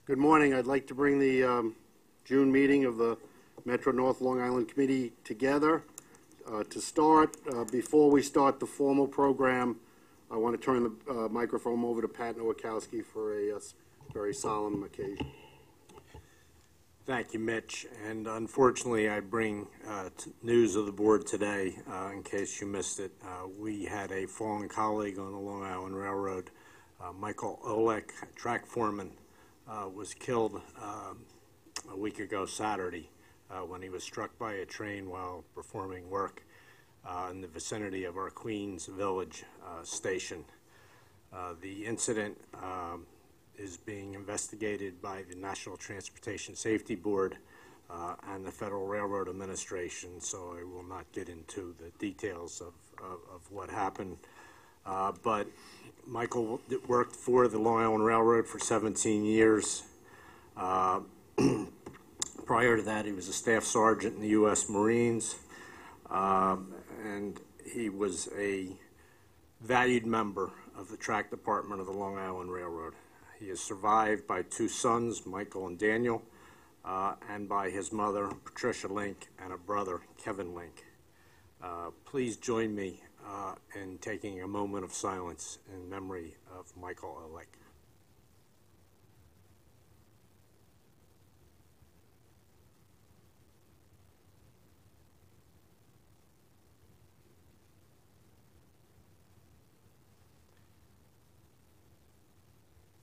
Good morning. I'd like to bring the June meeting of the Metro North Long Island Committee together. To start, before we start the formal program, I want to turn the microphone over to Pat Nowakowski for a very solemn occasion. Thank you, Mitch. And unfortunately, I bring news of the board today in case you missed it. We had a fallen colleague on the Long Island Railroad, Michael Olek, track foreman, was killed a week ago Saturday when he was struck by a train while performing work in the vicinity of our Queens Village station. The incident is being investigated by the National Transportation Safety Board and the Federal Railroad Administration, so I will not get into the details of what happened. But Michael worked for the Long Island Railroad for 17 years. Prior to that, he was a staff sergeant in the U.S. Marines, and he was a valued member of the track department of the Long Island Railroad. He is survived by two sons, Michael and Daniel, and by his mother, Patricia Link, and a brother, Kevin Link. Please join me in taking a moment of silence in memory of Michael Olek.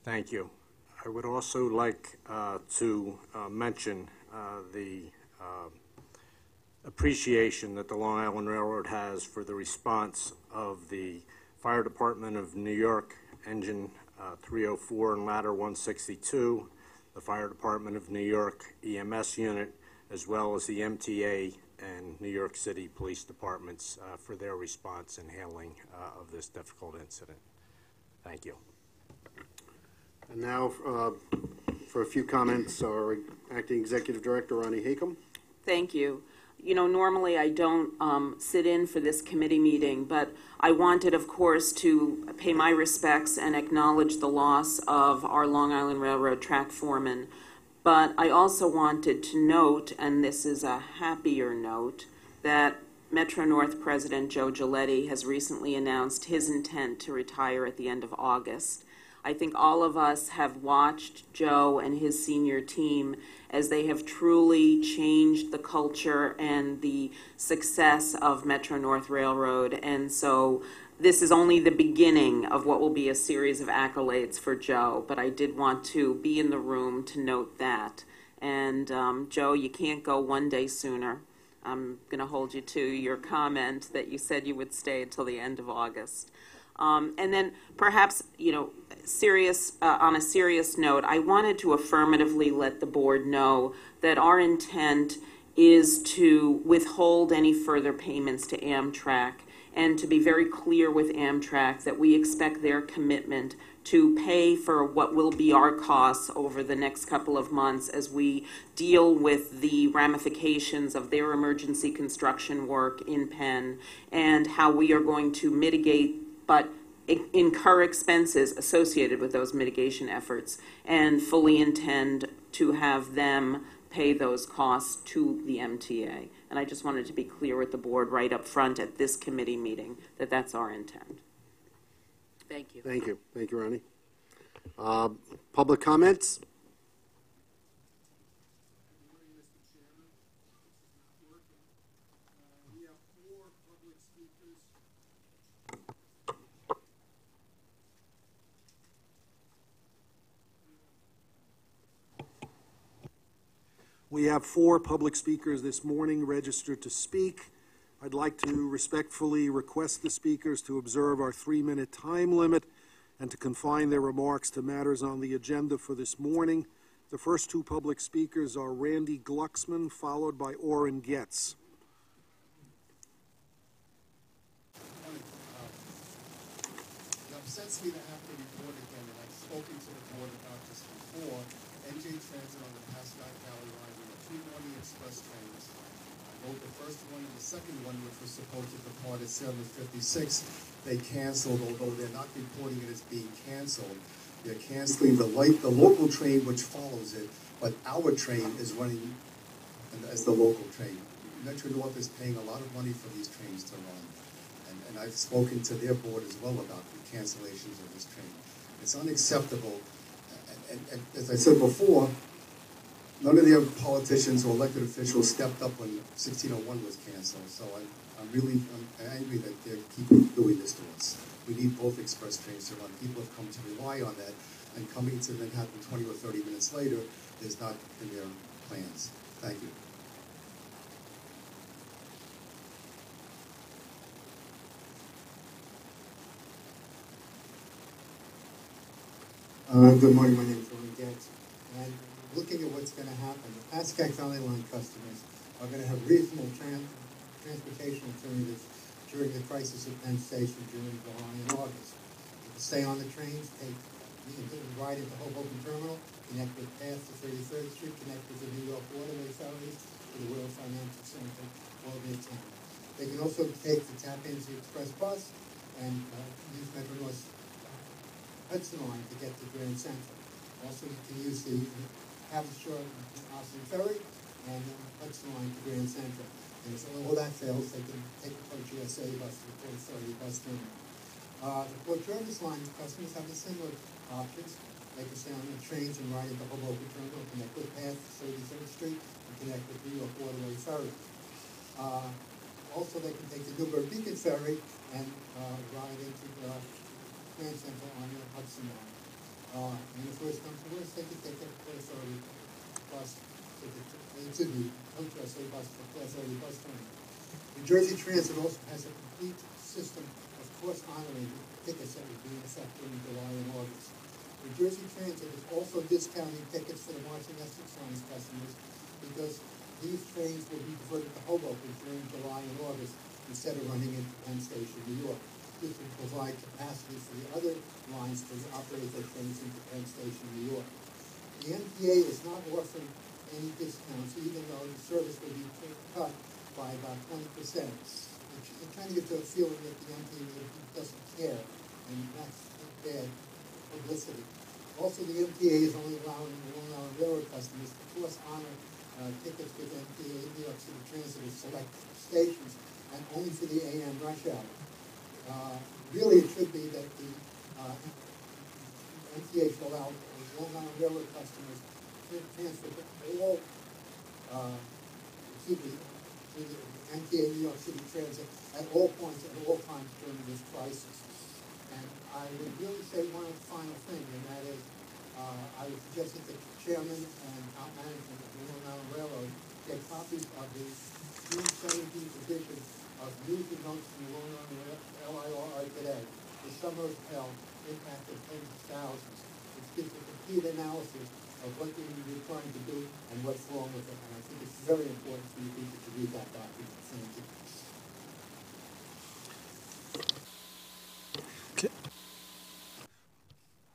Thank you. I would also like to mention the appreciation that the Long Island Railroad has for the response of the Fire Department of New York, Engine 304 and Ladder 162, the Fire Department of New York EMS unit, as well as the MTA and New York City Police Departments for their response and handling of this difficult incident. Thank you. And now for a few comments, our Acting Executive Director, Ronnie Hakem. Thank you. You know, normally I don't sit in for this committee meeting, but I wanted, of course, to pay my respects and acknowledge the loss of our Long Island Railroad track foreman. But I also wanted to note, and this is a happier note, that Metro North President Joe Giletti has recently announced his intent to retire at the end of August. I think all of us have watched Joe and his senior team as they have truly changed the culture and the success of Metro North Railroad. And so this is only the beginning of what will be a series of accolades for Joe. But I did want to be in the room to note that. And Joe, you can't go one day sooner. I'm going to hold you to your comment that you said you would stay until the end of August. And then perhaps, you know, on a serious note, I wanted to affirmatively let the board know that our intent is to withhold any further payments to Amtrak and to be very clear with Amtrak that we expect their commitment to pay for what will be our costs over the next couple of months as we deal with the ramifications of their emergency construction work in Penn and how we are going to mitigate but incur expenses associated with those mitigation efforts and fully intend to have them pay those costs to the MTA. And I just wanted to be clear with the board right up front at this committee meeting that that's our intent. Thank you. Thank you. Thank you, Ronnie. Public comments? We have 4 public speakers this morning registered to speak. I'd like to respectfully request the speakers to observe our 3-minute time limit and to confine their remarks to matters on the agenda for this morning. The first 2 public speakers are Randy Glucksman, followed by Orrin Getz. It upsets me to have to report again, and I've spoken to the board about this before. NJ Transit on the Pascagoula Valley line, there were 2 morning express trains. I rode the first one and the second one, which was supposed to depart at 7:56. They canceled, although they're not reporting it as being canceled. They're canceling the local train which follows it, but our train is running as the local train. Metro North is paying a lot of money for these trains to run. And I've spoken to their board as well about the cancellations of this train. It's unacceptable. And as I said before, none of their politicians or elected officials stepped up when 1601 was canceled. So I'm angry that they keep doing this to us. We need both express trains to run. People have come to rely on that, and coming to Manhattan 20 or 30 minutes later is not in their plans. Thank you. Good morning, my name is Ron Getz. And looking at what's going to happen, the Pascack Valley Line customers are going to have reasonable transportation alternatives during the crisis at Penn Station during July and August. You can stay on the trains, you can ride into Hoboken Terminal, connect with PATH to 33rd Street, connect with the New York Waterway ferries to the World Financial Center or Midtown. They can also take the Tap Into Express bus and use Metro North's Hudson Line to get to Grand Central. Also, you can use the Havershore Austin Ferry and Hudson Line to Grand Central. And if all that fails, they can take the Port USA bus to the Port Authority bus terminal. The Port Jervis Line customers have the similar options. They can stay on the trains and ride into Hoboken Terminal, connect with PATH to 33rd Street, and connect with New York Waterway ferry. Also, they can take the Newburgh Beacon Ferry and ride into Grand Central on the Hudson Line. And if worse comes to worse, they can take the Port Authority bus to the Port USA bus to the Port Authority bus terminal. New Jersey Transit also has a complete system of course honoring tickets that would be in effect during July and August. New Jersey Transit is also discounting tickets for the Marching Essex Lines customers because these trains will be diverted to Hoboken during July and August instead of running into Penn Station, New York. This will provide capacity for the other lines to operate their trains into Penn Station, New York. The MTA is not offering any discounts, even though the service will be cut by about 20%. It kind of gives a feeling that the MTA doesn't care, and that's bad publicity. Also, the MTA is only allowing the Long Island Railroad customers to force honor tickets with MTA New York City Transit at select stations, and only for the AM rush hour. Really, it should be that the MTA should allow Long Island Railroad customers to transfer to all, to the MTA New York City Transit at all points, at all times during this crisis. And I would really say one final thing, and that is, I would suggest that the chairman and top management of the Long Island Railroad get copies of the June 17th edition of News and Notes from the Long Island LIRR today. The summer of hell impacted tens of thousands. It gives a complete analysis of what we're trying to do and what's wrong with it. And I think it's very important for you people to read that document. Thank you.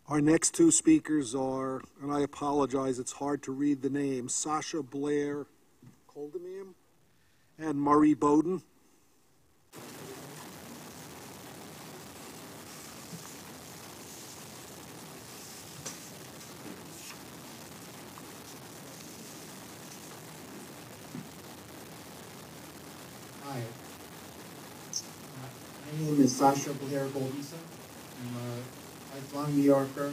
Our next two speakers are, and I apologize, it's hard to read the name, Sasha Blair Coldemiam and Murray Bowden. Hi. My name is Sasha Blair Goldenson. I'm a lifelong New Yorker,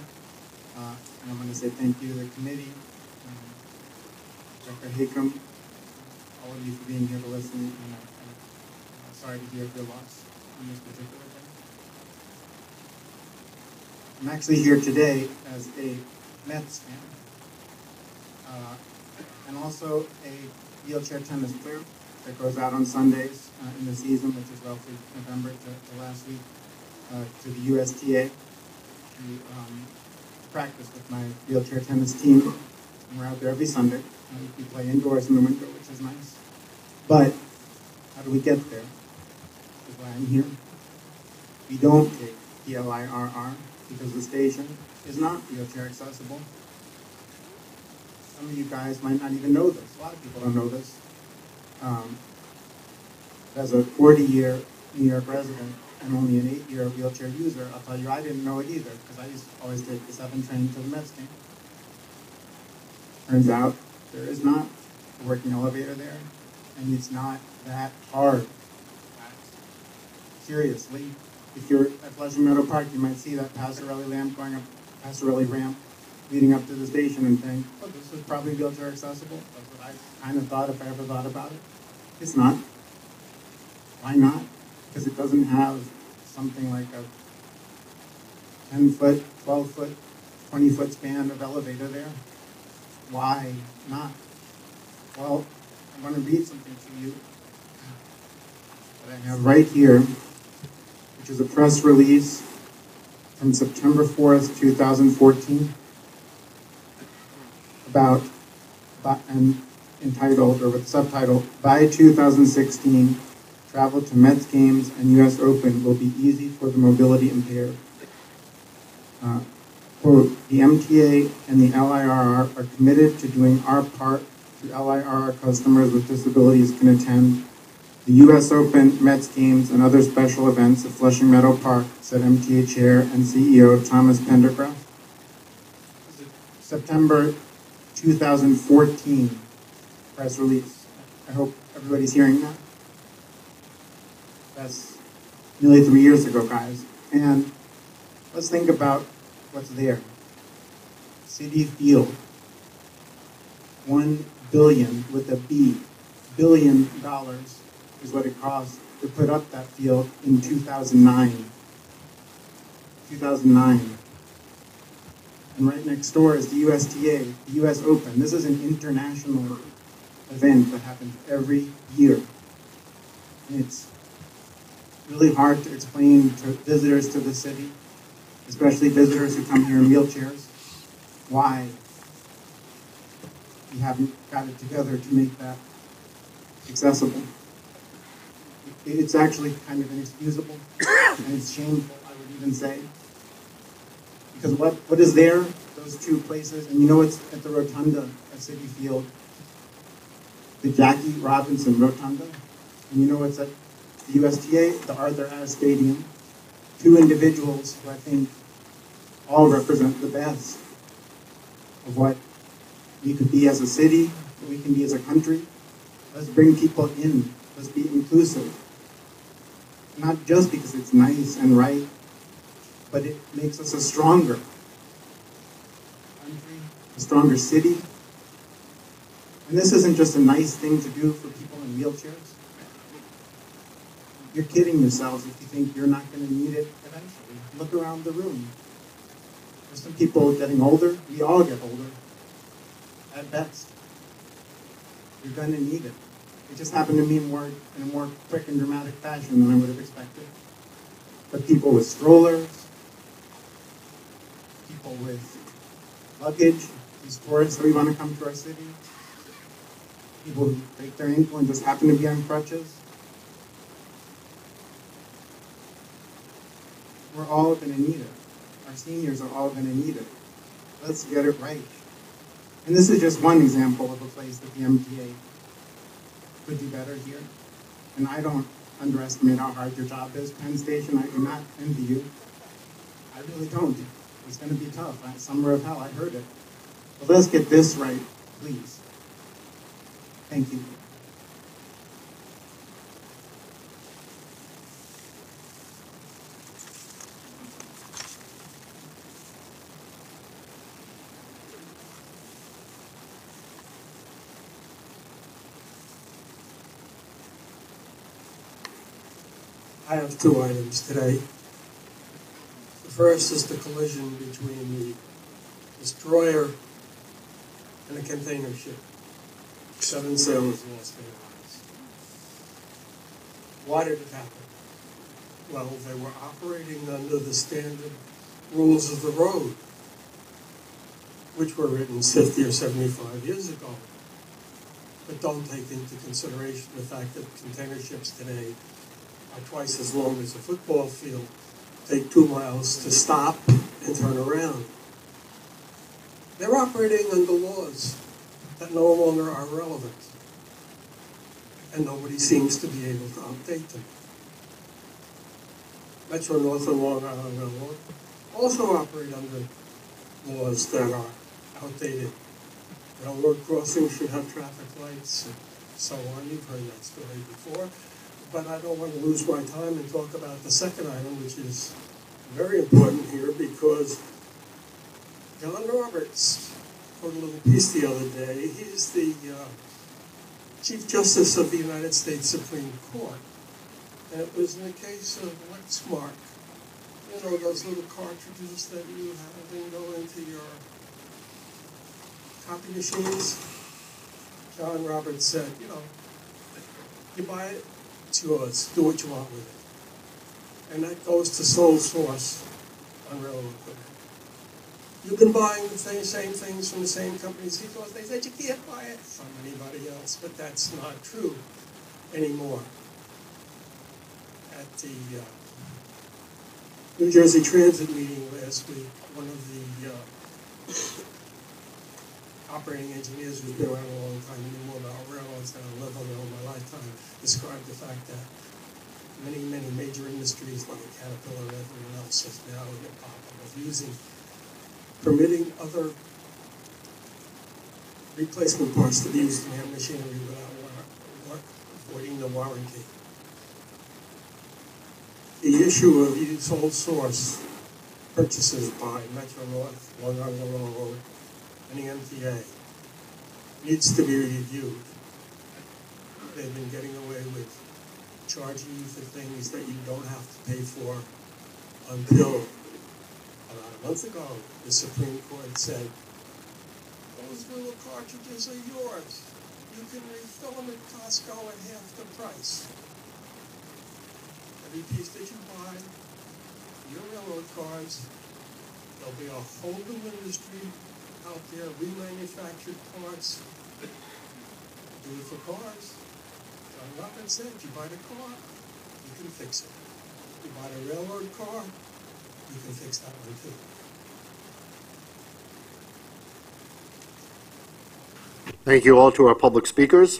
and I'm going to say thank you to the committee, Dr. Hickam, all of you for being here to listen, and I'm sorry to hear of your loss on this particular day. I'm actually here today as a Mets fan, and also a wheelchair tennis player that goes out on Sundays in the season, which is roughly November to last week, to the USTA to practice with my wheelchair tennis team. And we're out there every Sunday. We play indoors in the winter, which is nice. But how do we get there? That's why I'm here. We don't take the LIRR because the station is not wheelchair accessible. Some of you guys might not even know this. A lot of people don't know this. As a 40-year New York resident, and only an 8-year wheelchair user, I'll tell you I didn't know it either, because I used to always take the 7 train to the Mets game. Turns out there is not a working elevator there, and it's not that hard. Seriously, if you're at Flushing Meadow Park, you might see that Passarelli ramp leading up to the station and think, oh, this is probably wheelchair accessible. That's what I kind of thought if I ever thought about it. It's not. Why not? Because it doesn't have something like a 10-foot, 12-foot, 20-foot span of elevator there. Why not? Well, I'm going to read something to you that I have right here, which is a press release from September 4th, 2014, and entitled, or with the subtitle, "By 2016, travel to Mets games and U.S. Open will be easy for the mobility impaired." Quote, "The MTA and the LIRR are committed to doing our part so LIRR customers with disabilities can attend the U.S. Open, Mets games, and other special events at Flushing Meadow Park," said MTA Chair and CEO Thomas Pendergraft. September 2014 press release. I hope everybody's hearing that. That's nearly 3 years ago, guys. And let's think about what's there. Citi Field. $1 billion with a B. $1 billion is what it cost to put up that field in 2009. 2009. And right next door is the USTA, the US Open. This is an international event that happens every year. And it's really hard to explain to visitors to the city, especially visitors who come here in wheelchairs, why we haven't got it together to make that accessible. It's actually kind of inexcusable, and it's shameful, I would even say. Because what is there, those two places, and you know it's at the Rotunda at Citi Field, the Jackie Robinson Rotunda, and you know what's at the USTA, the Arthur Ashe Stadium. Two individuals who I think all represent the best of what we could be as a city, what we can be as a country. Let's bring people in. Let's be inclusive. Not just because it's nice and right, but it makes us a stronger country, a stronger city. And this isn't just a nice thing to do for people in wheelchairs. You're kidding yourselves if you think you're not going to need it eventually. Look around the room. There's some people getting older. We all get older, at best. You're going to need it. It just happened to me in a more quick and dramatic fashion than I would have expected. But people with strollers, people with luggage, these tourists that we want to come to our city, people who break their ankle and just happen to be on crutches. We're all going to need it. Our seniors are all going to need it. Let's get it right. And this is just one example of a place that the MTA could do better here. And I don't underestimate how hard your job is, Penn Station. I do not envy you. I really don't. It's going to be tough. Summer of hell, I heard it. But let's get this right, please. Thank you. I have two items today. The first is the collision between the destroyer and the container ship. 7 sailors lost their lives. Why did it happen? Well, they were operating under the standard rules of the road, which were written 50 or 75 years ago, but don't take into consideration the fact that container ships today are twice as long as a football field, take 2 miles to stop and turn around. They're operating under laws that no longer are relevant, and nobody seems to be able to update them. Metro North and Long Island Railroad also operate under laws that are outdated. Railroad crossings should have traffic lights and so on. You've heard that story before. But I don't want to lose my time and talk about the second item, which is very important here because John Roberts wrote a little piece the other day. He's the Chief Justice of the United States Supreme Court. And it was in the case of Lexmark. You know, those little cartridges that you have and go into your copy machines. John Roberts said, you know, you buy it, it's yours. Do what you want with it. And that goes to sole source on railroad equipment. You've been buying the same things from the same companies he thought. They said you can't buy it from anybody else, but that's not true anymore. At the New Jersey Transit meeting last week, one of the operating engineers who's been around a long time, knew more about railroads than I lived on all my lifetime, described the fact that many major industries like Caterpillar and everyone else is now in the pocket of permitting other replacement parts to be used in their machinery without avoiding the warranty. The issue of sole source purchases by Metro North, Long Island Railroad, and the MTA needs to be reviewed. They've been getting away with charging you for things that you don't have to pay for until about a month ago, the Supreme Court said, those little cartridges are yours. You can refill them at Costco at half the price. Every piece that you buy, your railroad cars, there'll be a whole new industry out there, remanufactured parts. Do it for cars. John Roberts said, you buy the car, you can fix it. You buy the railroad car, you can fix that one too. Thank you all to our public speakers.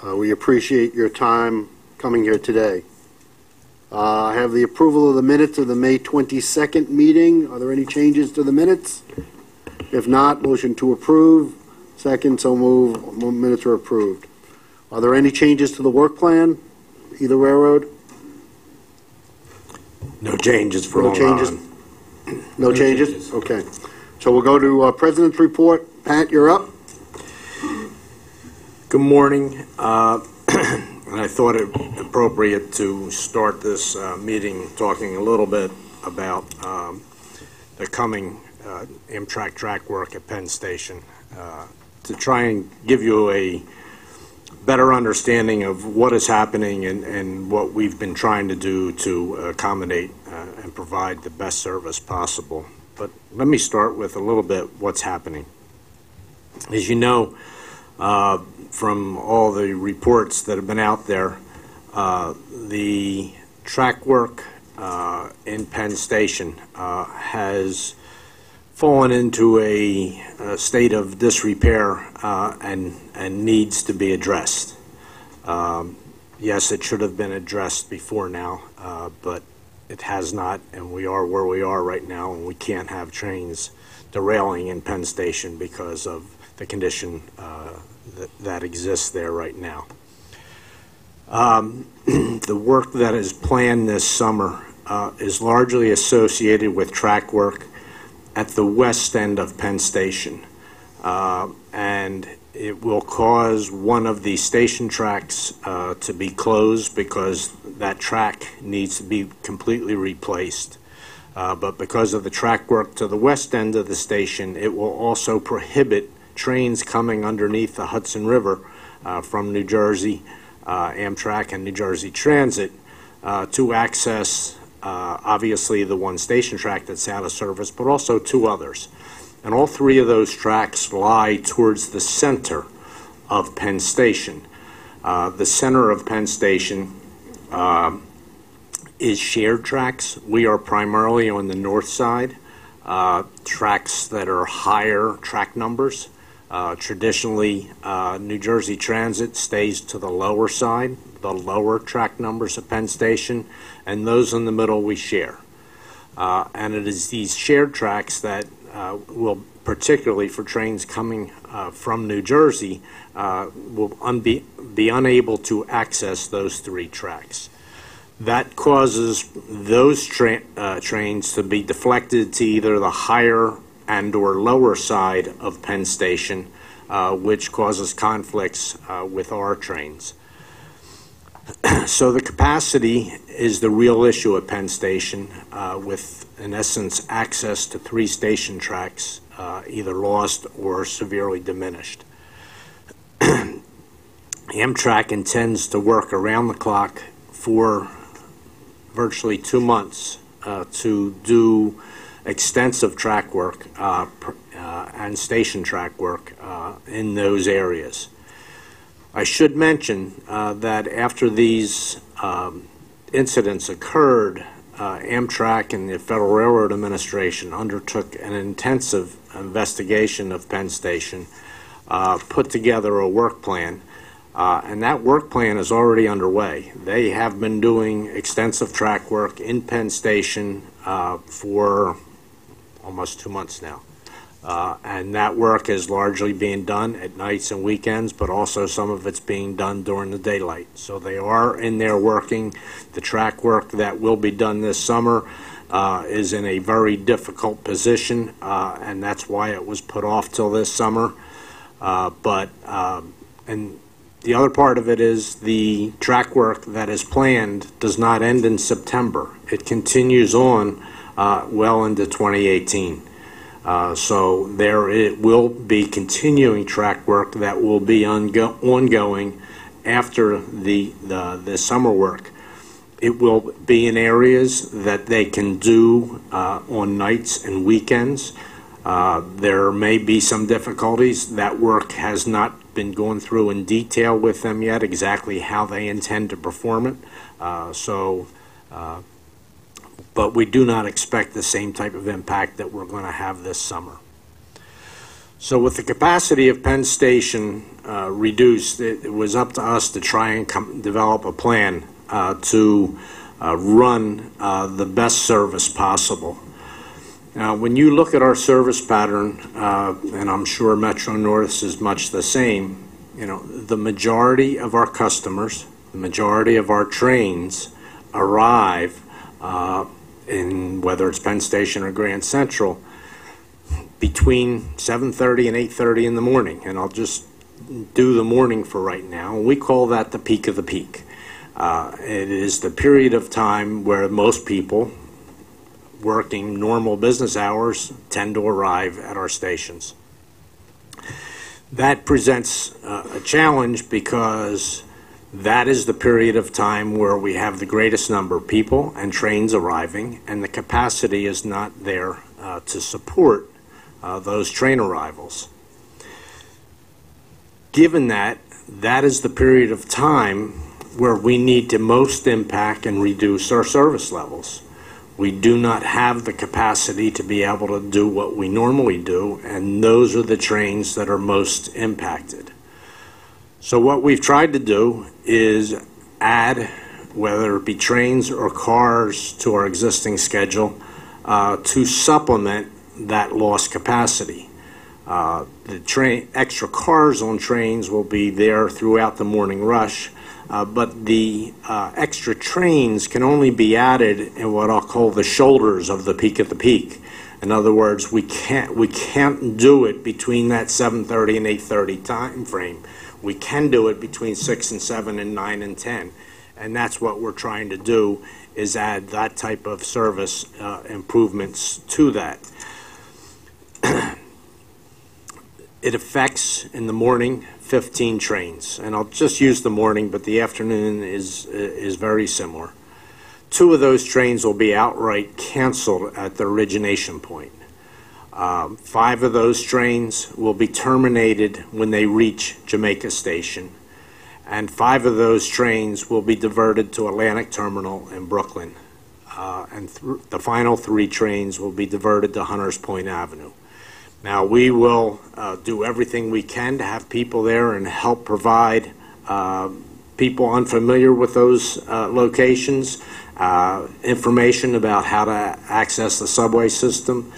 We appreciate your time coming here today. I have the approval of the minutes of the May 22nd meeting. Are there any changes to the minutes? If not, motion to approve. Second, so move. Minutes are approved. Are there any changes to the work plan, either railroad? No changes for No changes? No changes? Okay. So we'll go to President's report. Pat, you're up. Good morning. And I thought it appropriate to start this meeting talking a little bit about the coming Amtrak track work at Penn Station to try and give you a better understanding of what is happening and what we've been trying to do to accommodate and provide the best service possible. But let me start with a little bit what's happening. As you know, from all the reports that have been out there, the track work in Penn Station has fallen into a state of disrepair and needs to be addressed. Yes, it should have been addressed before now, but it has not, and we are where we are right now, and we can't have trains derailing in Penn Station because of the condition that exists there right now. The work that is planned this summer is largely associated with track work at the west end of Penn Station, and it will cause one of the station tracks to be closed because that track needs to be completely replaced. But because of the track work to the west end of the station, it will also prohibit trains coming underneath the Hudson River from New Jersey, Amtrak and New Jersey Transit to access obviously the one station track that's out of service, but also two others. And all three of those tracks lie towards the center of Penn Station. The center of Penn Station is shared tracks. We are primarily on the north side, tracks that are higher track numbers. Traditionally, New Jersey Transit stays to the lower side, the lower track numbers of Penn Station, and those in the middle we share. And it is these shared tracks that will, particularly for trains coming from New Jersey, will be unable to access those three tracks. That causes those trains to be deflected to either the higher and or lower side of Penn Station, which causes conflicts with our trains. So the capacity is the real issue at Penn Station, with, in essence, access to three station tracks either lost or severely diminished. Amtrak intends to work around the clock for virtually 2 months to do extensive track work and station track work in those areas. I should mention that after these incidents occurred, Amtrak and the Federal Railroad Administration undertook an intensive investigation of Penn Station, put together a work plan, and that work plan is already underway. They have been doing extensive track work in Penn Station for almost 2 months now. And that work is largely being done at nights and weekends, but also some of it's being done during the daylight. So they are in there working. The track work that will be done this summer is in a very difficult position, and that's why it was put off till this summer. And the other part of it is the track work that is planned does not end in September. It continues on well into 2018. So it will be continuing track work that will be ongoing after the summer work. It will be in areas that they can do on nights and weekends. There may be some difficulties. That work has not been going through in detail with them yet, exactly how they intend to perform it. But we do not expect the same type of impact that we're going to have this summer. So with the capacity of Penn Station reduced, it was up to us to try and develop a plan to run the best service possible. Now, when you look at our service pattern, and I'm sure Metro North's is much the same, you know, the majority of our customers, the majority of our trains arrive in whether it's Penn Station or Grand Central between 7:30 and 8:30 in the morning, and I'll just do the morning for right now. We call that the peak of the peak. It is the period of time where most people working normal business hours tend to arrive at our stations. That presents a challenge because that is the period of time where we have the greatest number of people and trains arriving, and the capacity is not there to support those train arrivals. Given that, that is the period of time where we need to most impact and reduce our service levels. We do not have the capacity to be able to do what we normally do, and those are the trains that are most impacted. So what we've tried to do is add, whether it be trains or cars, to our existing schedule to supplement that lost capacity. The extra cars on trains will be there throughout the morning rush, but the extra trains can only be added in what I'll call the shoulders of the peak at the peak. In other words, we can't do it between that 7:30 and 8:30 time frame. We can do it between 6 and 7 and 9 and 10. And that's what we're trying to do, is add that type of service improvements to that. It affects, in the morning, 15 trains. And I'll just use the morning, but the afternoon is very similar. 2 of those trains will be outright canceled at the origination point. 5 of those trains will be terminated when they reach Jamaica Station, and 5 of those trains will be diverted to Atlantic Terminal in Brooklyn, and the final 3 trains will be diverted to Hunters Point Avenue. Now, we will do everything we can to have people there and help provide people unfamiliar with those locations information about how to access the subway system.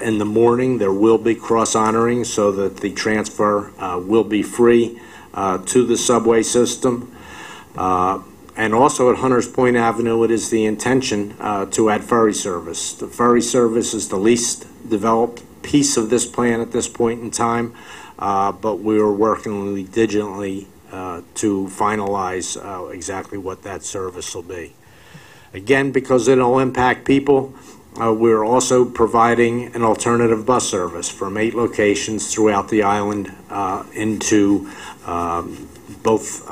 In the morning, there will be cross-honoring so that the transfer will be free to the subway system. And also at Hunters Point Avenue, it is the intention to add ferry service. The ferry service is the least developed piece of this plan at this point in time, but we are working diligently to finalize exactly what that service will be. Again, because it'll impact people, we're also providing an alternative bus service from 8 locations throughout the island into both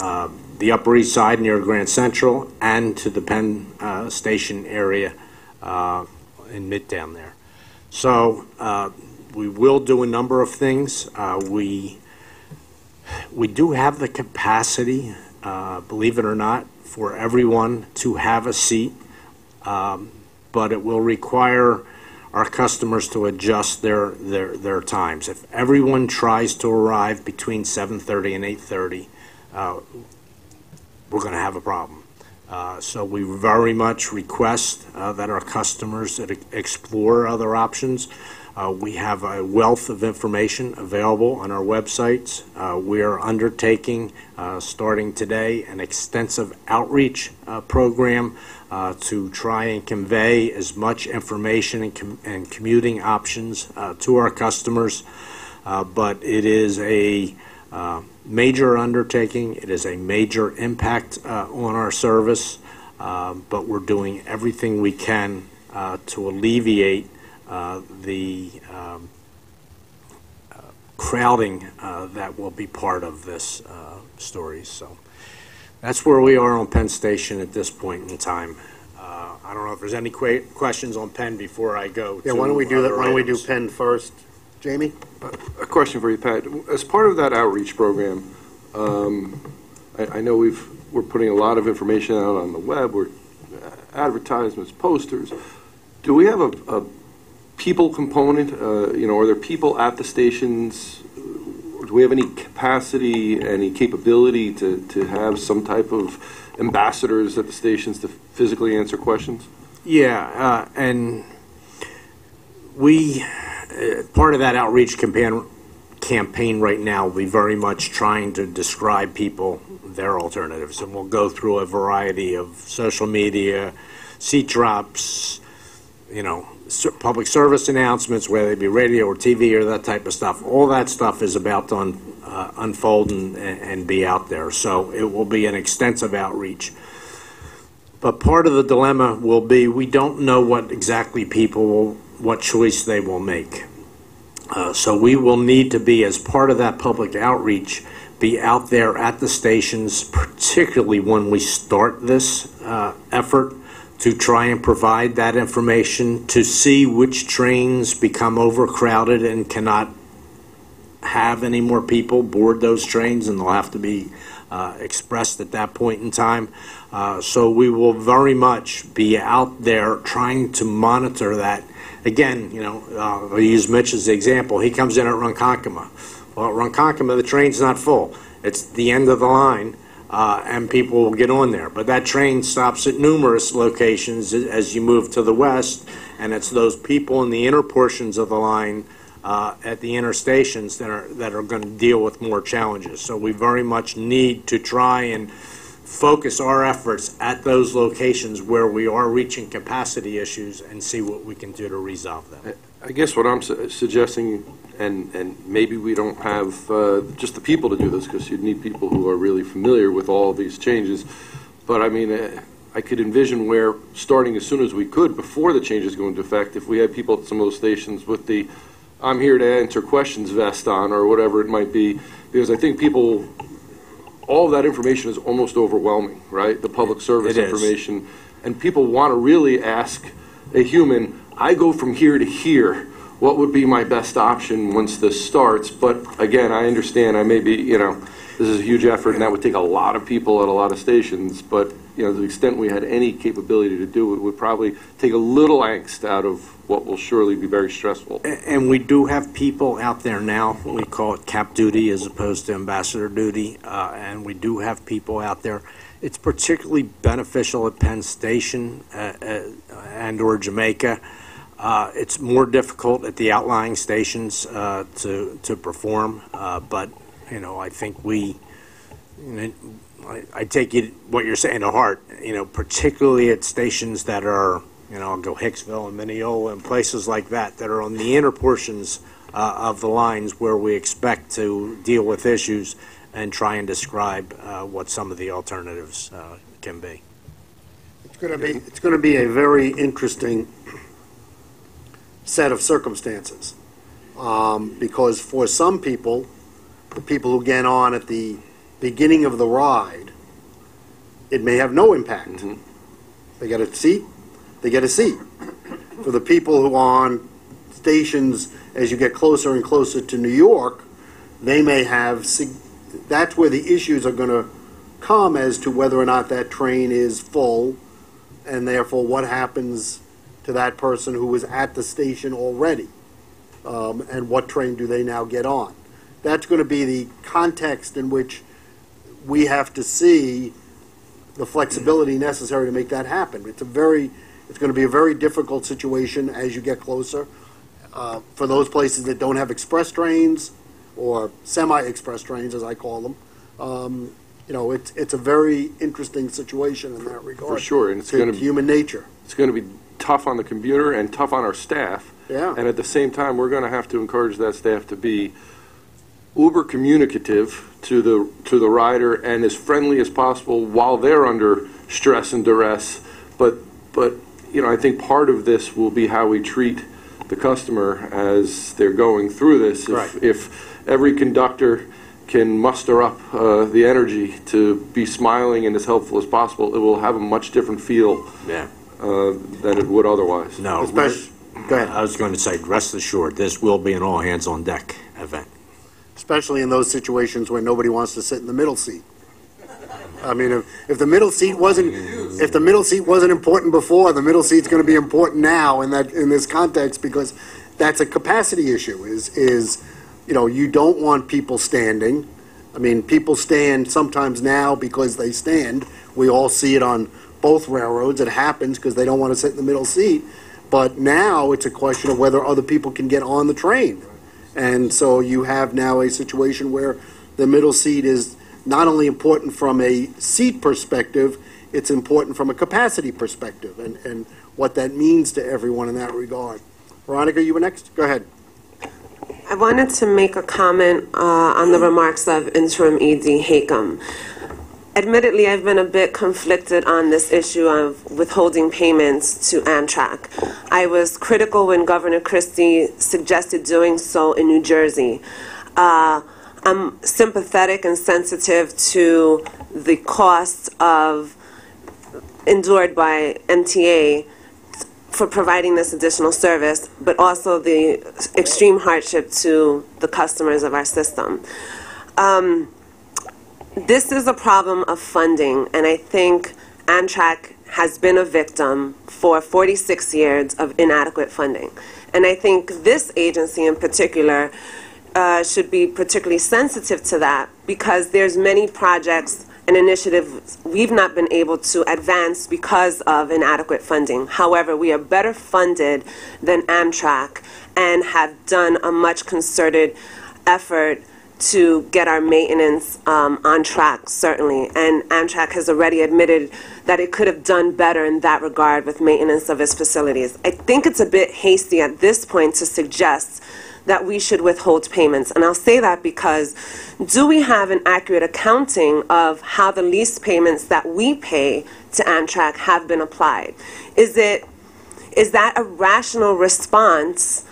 the Upper East Side near Grand Central and to the Penn Station area in Midtown there. So we will do a number of things. We do have the capacity, believe it or not, for everyone to have a seat, but it will require our customers to adjust their times. If everyone tries to arrive between 7:30 and 8:30, we're going to have a problem. So we very much request that our customers explore other options. We have a wealth of information available on our websites. We are undertaking, starting today, an extensive outreach program to try and convey as much information and commuting options to our customers. But it is a major undertaking. It is a major impact on our service, but we're doing everything we can to alleviate the crowding that will be part of this story. So that's where we are on Penn Station at this point in time. I don't know if there's any questions on Penn before I go. Yeah, why don't we do that? Why don't we do items. Penn first? Jamie? A question for you, Pat. As part of that outreach program, I know we're putting a lot of information out on the web. We're advertisements, posters. Do we have a people component? Are there people at the stations? Do we have any capacity, any capability to have some type of ambassadors at the stations to physically answer questions? Yeah, and we, part of that outreach campaign right now will be very much trying to describe people their alternatives, and we'll go through a variety of social media, seat drops, public service announcements, whether it be radio or TV or that type of stuff. All that stuff is about to unfold and be out there. So it will be an extensive outreach. But part of the dilemma will be we don't know what exactly what choice they will make. So we will need to be, as part of that public outreach, be out there at the stations, particularly when we start this effort, to try and provide that information, to see which trains become overcrowded and cannot have any more people board those trains, and they'll have to be expressed at that point in time. So we will very much be out there trying to monitor that. Again, I'll use Mitch as the example. He comes in at Ronkonkoma. Well, at Ronkonkoma, the train's not full. It's the end of the line. And people will get on there. But that train stops at numerous locations as you move to the west, and it's those people in the inner portions of the line at the inner stations that are going to deal with more challenges. So we very much need to try and focus our efforts at those locations where we are reaching capacity issues and see what we can do to resolve them. I guess what I'm suggesting, and maybe we don't have just the people to do this, because you'd need people who are really familiar with all these changes, but I mean, I could envision where, starting as soon as we could, before the changes go into effect, if we had people at some of those stations with the "I'm here to answer questions" vest on, or whatever it might be, because I think people, all of that information is almost overwhelming, right? The public service information, and people want to really ask a human, I go from here to here, what would be my best option once this starts? But again, I understand, I may be, this is a huge effort, and that would take a lot of people at a lot of stations, but to the extent we had any capability to do it, would probably take a little angst out of what will surely be very stressful. And we do have people out there now, we call it cap duty as opposed to ambassador duty, and we do have people out there. It's particularly beneficial at Penn Station and or Jamaica. It's more difficult at the outlying stations to perform, but I think I take what you're saying to heart. Particularly at stations that are, I'll go Hicksville and Mineola and places like that are on the inner portions of the lines where we expect to deal with issues and try and describe what some of the alternatives can be. It's going to be a very interesting set of circumstances because for some people, the people who get on at the beginning of the ride, it may have no impact. Mm-hmm. They get a seat, they get a seat. For the people who are on stations as you get closer and closer to New York, they may have, that's where the issues are going to come as to whether or not that train is full, and therefore what happens to that person who was at the station already, and what train do they now get on. That's going to be the context in which we have to see the flexibility necessary to make that happen. It's going to be a very difficult situation as you get closer. For those places that don't have express trains or semi-express trains, as I call them, it's a very interesting situation in that regard. For sure, and it's going to be human nature. It's going to be tough on the commuter and tough on our staff. Yeah. And at the same time, we're going to have to encourage that staff to be uber communicative to the rider and as friendly as possible while they're under stress and duress. But I think part of this will be how we treat the customer as they're going through this. If every conductor can muster up the energy to be smiling and as helpful as possible, it will have a much different feel than it would otherwise. No, go ahead. I was going to say, rest assured, this will be an all-hands-on-deck event. Especially in those situations where nobody wants to sit in the middle seat. I mean, if the middle seat wasn't important before, the middle seat's going to be important now in this context, because that's a capacity issue. You don't want people standing. I mean, people stand sometimes now because they stand. We all see it on both railroads. It happens because they don't want to sit in the middle seat. But now it's a question of whether other people can get on the train. And so you have now a situation where the middle seat is not only important from a seat perspective, it's important from a capacity perspective and what that means to everyone in that regard. Veronica, you were next? Go ahead. I wanted to make a comment on the remarks of Interim ED Hakem. Admittedly, I've been a bit conflicted on this issue of withholding payments to Amtrak. I was critical when Governor Christie suggested doing so in New Jersey. I'm sympathetic and sensitive to the costs endured by MTA for providing this additional service, but also the extreme hardship to the customers of our system. This is a problem of funding, and I think Amtrak has been a victim for 46 years of inadequate funding. And I think this agency in particular should be particularly sensitive to that, because there's many projects and initiatives we've not been able to advance because of inadequate funding. However, we are better funded than Amtrak and have done a much concerted effort to get our maintenance on track, certainly. And Amtrak has already admitted that it could have done better in that regard with maintenance of its facilities. I think it's a bit hasty at this point to suggest that we should withhold payments. And I'll say that because do we have an accurate accounting of how the lease payments that we pay to Amtrak have been applied? Is that a rational response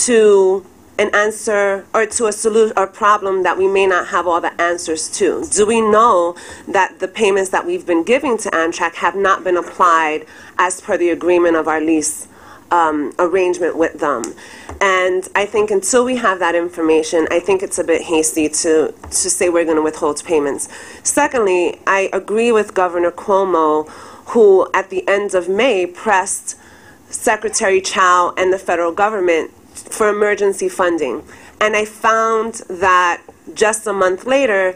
to an answer or to a solution or problem that we may not have all the answers to? Do we know that the payments that we've been giving to Amtrak have not been applied as per the agreement of our lease arrangement with them? And I think until we have that information, I think it's a bit hasty to say we're going to withhold payments. Secondly, I agree with Governor Cuomo, who at the end of May pressed Secretary Chow and the federal government for emergency funding. And I found that just a month later,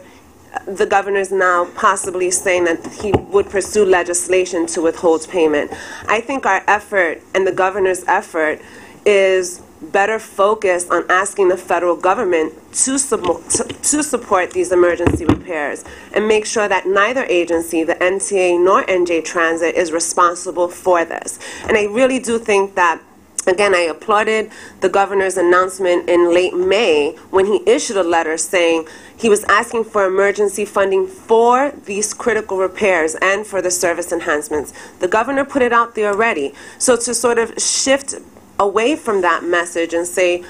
the governor's now possibly saying that he would pursue legislation to withhold payment. I think our effort and the governor's effort is better focused on asking the federal government to support these emergency repairs and make sure that neither agency, the MTA nor NJ Transit, is responsible for this. And I really do think that, again, I applauded the governor's announcement in late May when he issued a letter saying he was asking for emergency funding for these critical repairs and for the service enhancements. The governor put it out there already. So to sort of shift away from that message and say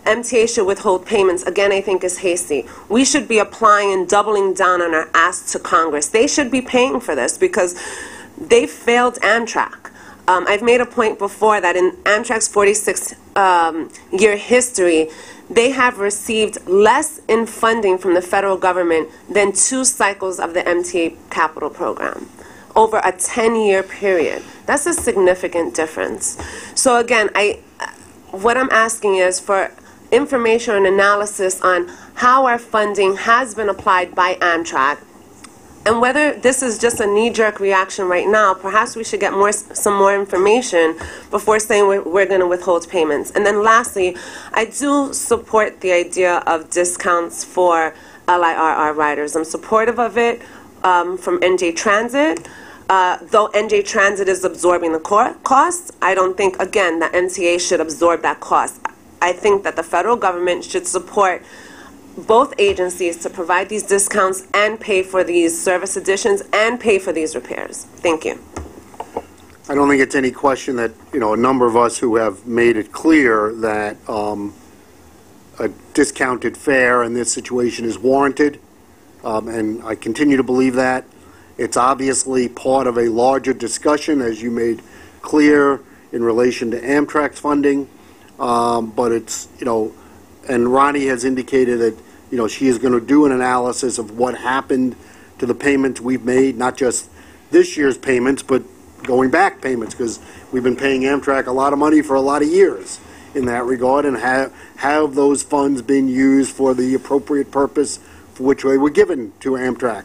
MTA should withhold payments, again, I think is hasty. We should be applying and doubling down on our ask to Congress. They should be paying for this because they failed Amtrak. I've made a point before that in Amtrak's 46-year history, they have received less in funding from the federal government than 2 cycles of the MTA capital program over a 10-year period. That's a significant difference. So again, what I'm asking is for information and analysis on how our funding has been applied by Amtrak, and whether this is just a knee-jerk reaction right now. Perhaps we should get some more information before saying we're going to withhold payments. And then lastly, I do support the idea of discounts for LIRR riders. I'm supportive of it from NJ Transit. Though NJ Transit is absorbing the cost, I don't think, again, that MTA should absorb that cost. I think that the federal government should support both agencies to provide these discounts and pay for these service additions and pay for these repairs. Thank you. I don't think it's any question that, a number of us who have made it clear that a discounted fare in this situation is warranted, and I continue to believe that. It's obviously part of a larger discussion, as you made clear, in relation to Amtrak's funding, but it's, and Ronnie has indicated that, she is going to do an analysis of what happened to the payments we've made, not just this year's payments, but going back payments, because we've been paying Amtrak a lot of money for a lot of years in that regard, and have those funds been used for the appropriate purpose for which they were given to Amtrak.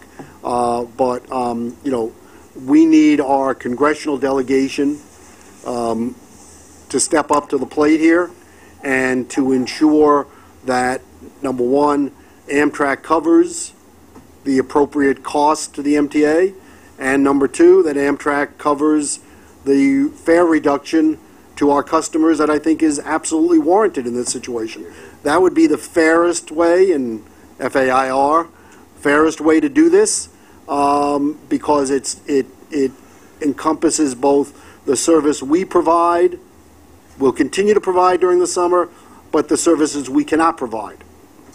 We need our congressional delegation to step up to the plate here and to ensure that, number one, Amtrak covers the appropriate cost to the MTA, and number two, that Amtrak covers the fare reduction to our customers that I think is absolutely warranted in this situation. That would be the fairest way, and FAIR, fairest way to do this, because it encompasses both the service we provide, will continue to provide during the summer, but the services we cannot provide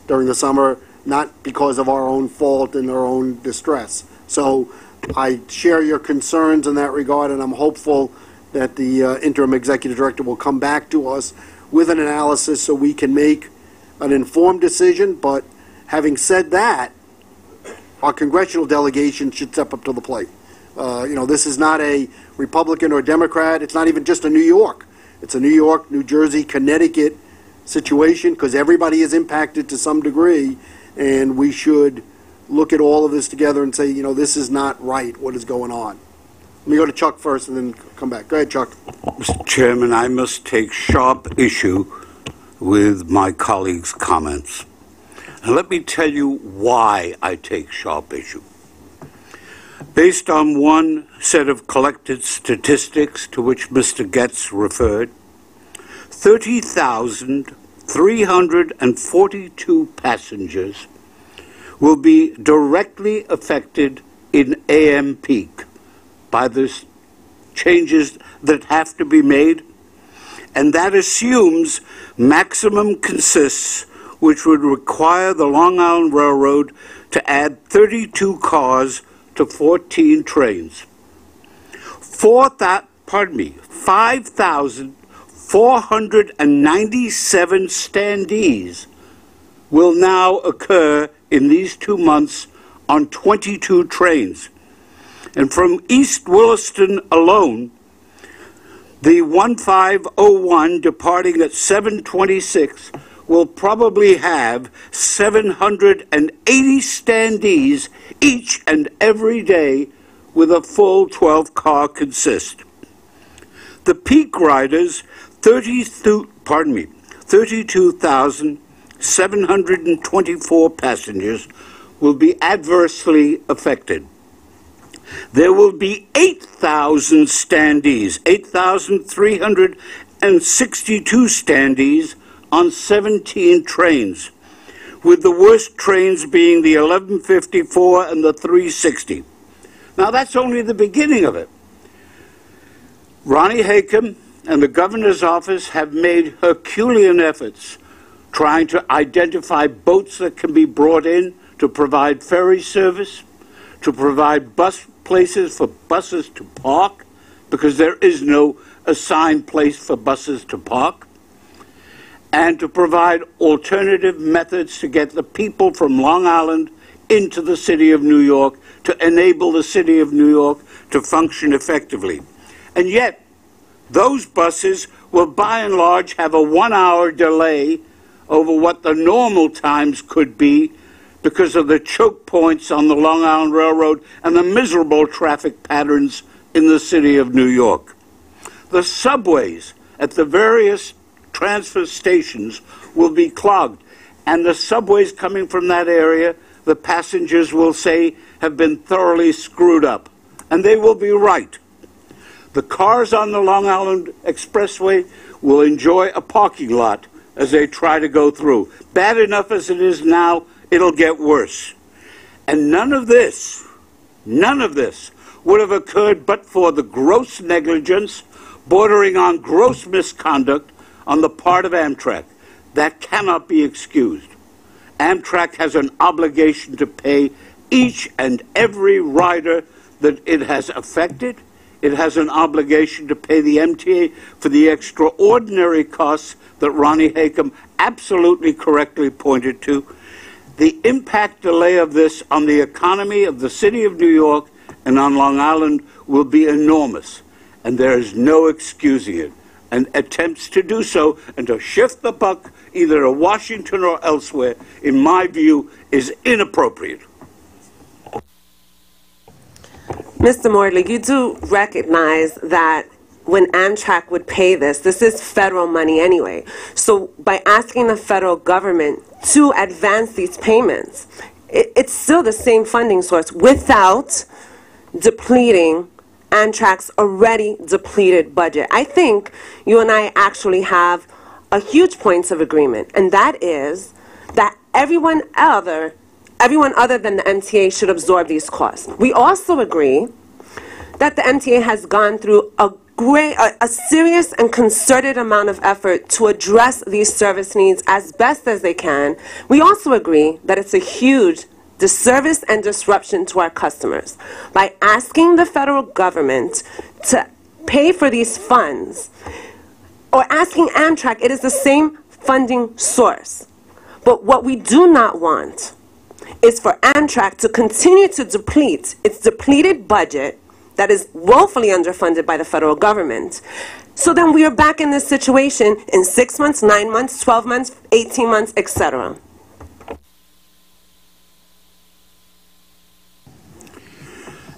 during the summer, not because of our own fault and our own distress. So I share your concerns in that regard, and I'm hopeful that the interim executive director will come back to us with an analysis so we can make an informed decision. But having said that, our congressional delegation should step up to the plate. This is not a Republican or Democrat. It's not even just a New York. It's a New York, New Jersey, Connecticut situation, because everybody is impacted to some degree, and we should look at all of this together and say, this is not right, what is going on. Let me go to Chuck first and then come back. Go ahead, Chuck. Mr. Chairman, I must take sharp issue with my colleagues' comments. And let me tell you why I take sharp issue. Based on one set of collected statistics to which Mr. Getz referred, 30,342 passengers will be directly affected in AM peak by the changes that have to be made, and that assumes maximum consists, which would require the Long Island Railroad to add 32 cars to 14 trains. 5,400 497 standees will now occur in these 2 months on 22 trains. And from East Williston alone, the 1501 departing at 7:26 will probably have 780 standees each and every day with a full 12-car consist. The peak riders, 32,724 passengers, will be adversely affected. There will be 8,000 standees, 8,362 standees on 17 trains, with the worst trains being the 1154 and the 360. Now, that's only the beginning of it. Ronnie Hakem and the governor's office have made Herculean efforts trying to identify boats that can be brought in to provide ferry service, to provide bus places for buses to park, because there is no assigned place for buses to park, and to provide alternative methods to get the people from Long Island into the city of New York, to enable the city of New York to function effectively. And yet, those buses will by and large have a 1-hour delay over what the normal times could be because of the choke points on the Long Island Railroad and the miserable traffic patterns in the city of New York. The subways at the various transfer stations will be clogged, and the subways coming from that area, the passengers will say, have been thoroughly screwed up. And they will be right. The cars on the Long Island Expressway will enjoy a parking lot as they try to go through. Bad enough as it is now, it'll get worse. And none of this would have occurred but for the gross negligence, bordering on gross misconduct on the part of Amtrak. That cannot be excused. Amtrak has an obligation to pay each and every rider that it has affected. It has an obligation to pay the MTA for the extraordinary costs that Ronnie Hakem absolutely correctly pointed to. The impact delay of this on the economy of the city of New York and on Long Island will be enormous, and there is no excusing it. And attempts to do so and to shift the buck either to Washington or elsewhere, in my view, is inappropriate. Mr. Morley, you do recognize that when Amtrak would pay this, this is federal money anyway. So by asking the federal government to advance these payments, it's still the same funding source without depleting Amtrak's already depleted budget. I think you and I actually have a huge point of agreement, and that is that everyone other than the MTA should absorb these costs. We also agree that the MTA has gone through a serious and concerted amount of effort to address these service needs as best as they can. We also agree that it's a huge disservice and disruption to our customers. By asking the federal government to pay for these funds, or asking Amtrak, it is the same funding source. But what we do not want is for Amtrak to continue to deplete its depleted budget that is woefully underfunded by the federal government. So then we are back in this situation in 6 months, 9 months, 12 months, 18 months, etc.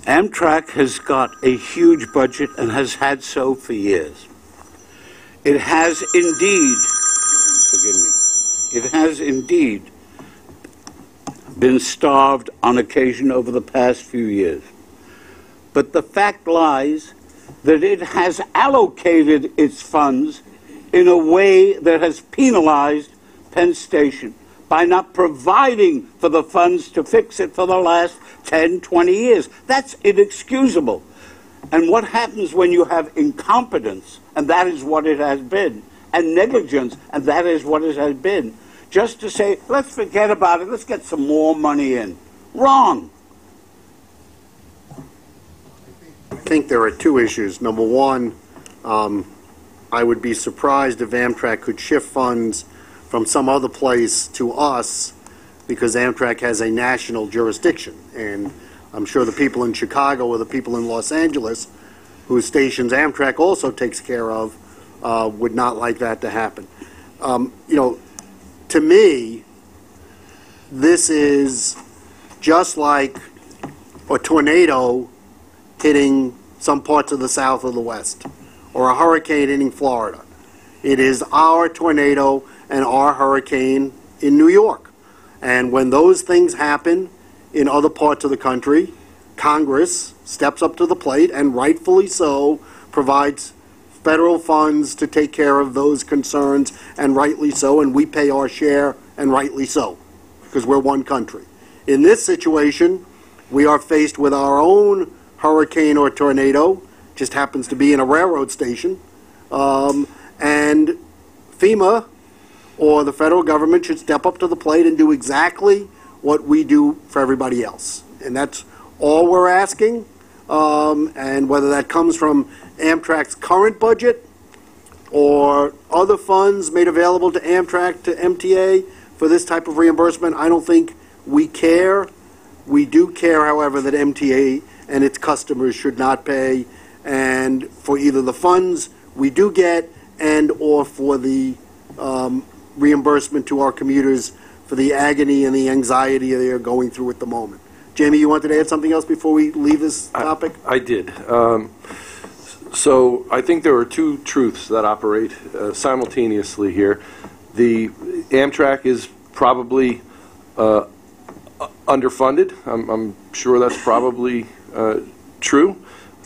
Amtrak has got a huge budget and has had so for years. It has indeed been starved on occasion over the past few years. But the fact lies that it has allocated its funds in a way that has penalized Penn Station by not providing for the funds to fix it for the last 10, 20 years. That's inexcusable. And what happens when you have incompetence, and that is what it has been, and negligence, and that is what it has been, just to say, let's forget about it, let's get some more money in. Wrong. I think there are two issues. Number one, I would be surprised if Amtrak could shift funds from some other place to us, because Amtrak has a national jurisdiction. And I'm sure the people in Chicago or the people in Los Angeles, whose stations Amtrak also takes care of, would not like that to happen. To me, this is just like a tornado hitting some parts of the South or the West, or a hurricane hitting Florida. It is our tornado and our hurricane in New York. And when those things happen in other parts of the country, Congress steps up to the plate, and rightfully so, provides federal funds to take care of those concerns, and rightly so, and we pay our share, and rightly so, because we're one country. In this situation, we are faced with our own hurricane or tornado, just happens to be in a railroad station, and FEMA or the federal government should step up to the plate and do exactly what we do for everybody else. And that's all we're asking, and whether that comes from Amtrak's current budget or other funds made available to Amtrak, to MTA for this type of reimbursement, I don't think we care. We do care, however, that MTA and its customers should not pay, and for either the funds we do get and or for the reimbursement to our commuters for the agony and the anxiety they are going through at the moment. Jamie, you wanted to add something else before we leave this topic? I did. So I think there are two truths that operate simultaneously here. The Amtrak is probably underfunded. I'm sure that's probably true.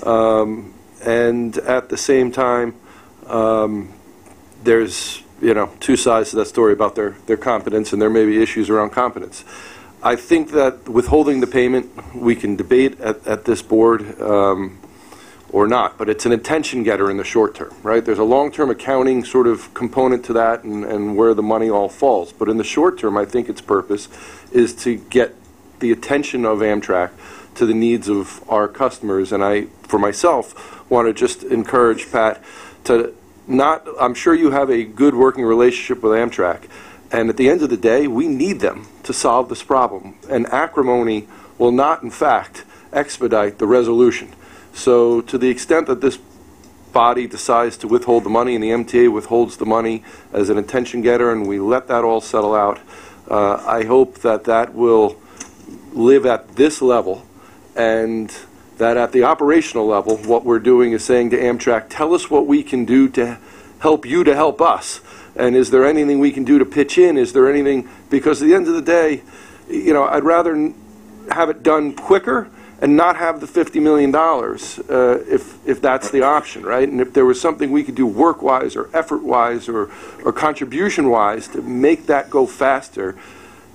And at the same time, there's two sides to that story about their competence, and there may be issues around competence. I think that withholding the payment, we can debate at this board or not, but it's an attention getter in the short term, right? There's a long-term accounting sort of component to that and where the money all falls. But in the short term, I think its purpose is to get the attention of Amtrak to the needs of our customers. And I, for myself, want to just encourage Pat to not, I'm sure you have a good working relationship with Amtrak, and at the end of the day, we need them to solve this problem. And acrimony will not, in fact, expedite the resolution. So to the extent that this body decides to withhold the money and the MTA withholds the money as an attention getter and we let that all settle out, I hope that that will live at this level, and that at the operational level, what we're doing is saying to Amtrak, tell us what we can do to help you to help us. And is there anything we can do to pitch in? Is there anything, because at the end of the day, I'd rather have it done quicker and not have the $50 million if that's the option, right? And if there was something we could do work-wise or effort-wise or contribution-wise to make that go faster,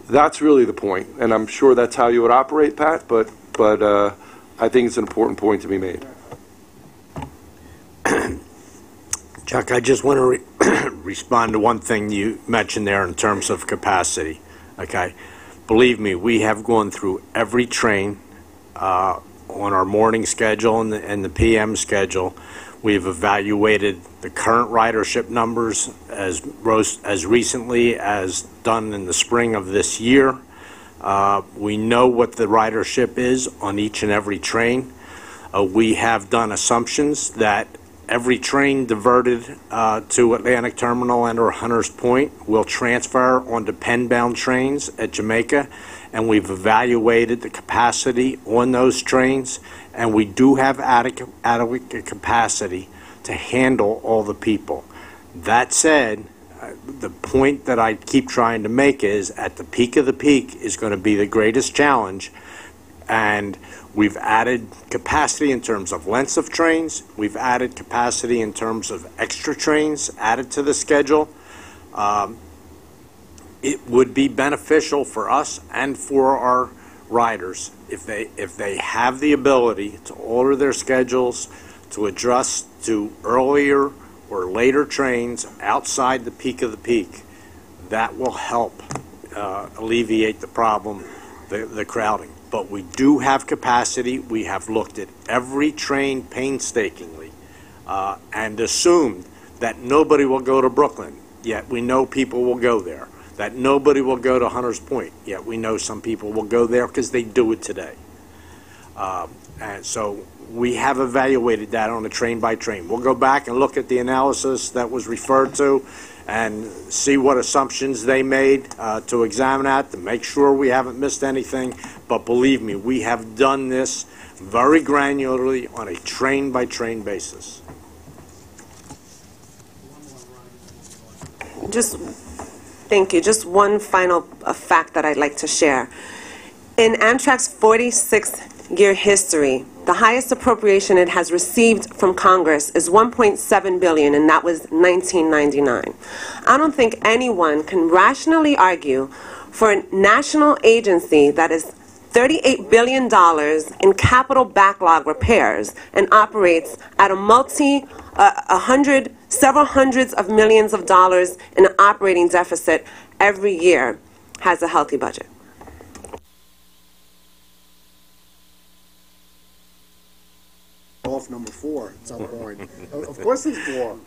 that's really the point. And I'm sure that's how you would operate, Pat, but I think it's an important point to be made. Chuck, I just want to respond to one thing you mentioned there in terms of capacity, okay? Believe me, we have gone through every train on our morning schedule and the PM schedule. We've evaluated the current ridership numbers as recently as done in the spring of this year. We know what the ridership is on each and every train. We have done assumptions that every train diverted to Atlantic Terminal and or Hunters Point will transfer onto Penn-bound trains at Jamaica, and we've evaluated the capacity on those trains, and we do have adequate capacity to handle all the people. That said, the point that I keep trying to make is at the peak of the peak is going to be the greatest challenge, and we've added capacity in terms of lengths of trains. We've added capacity in terms of extra trains added to the schedule. It would be beneficial for us and for our riders if they have the ability to alter their schedules to adjust to earlier or later trains outside the peak of the peak. That will help alleviate the problem, the crowding. But we do have capacity. We have looked at every train painstakingly and assumed that nobody will go to Brooklyn, yet we know people will go there. That nobody will go to Hunters Point, yet we know some people will go there because they do it today. And so we have evaluated that on a train by train. We'll go back and look at the analysis that was referred to and see what assumptions they made to examine that, to make sure we haven't missed anything. But believe me, we have done this very granularly on a train by train basis. Thank you. Just one final fact that I'd like to share. In Amtrak's 46-year history, the highest appropriation it has received from Congress is $1.7 billion, and that was 1999. I don't think anyone can rationally argue for a national agency that is $38 billion in capital backlog repairs and operates at several hundreds of millions of dollars in an operating deficit every year has a healthy budget. Off number 4 at some point. Of course it's 4.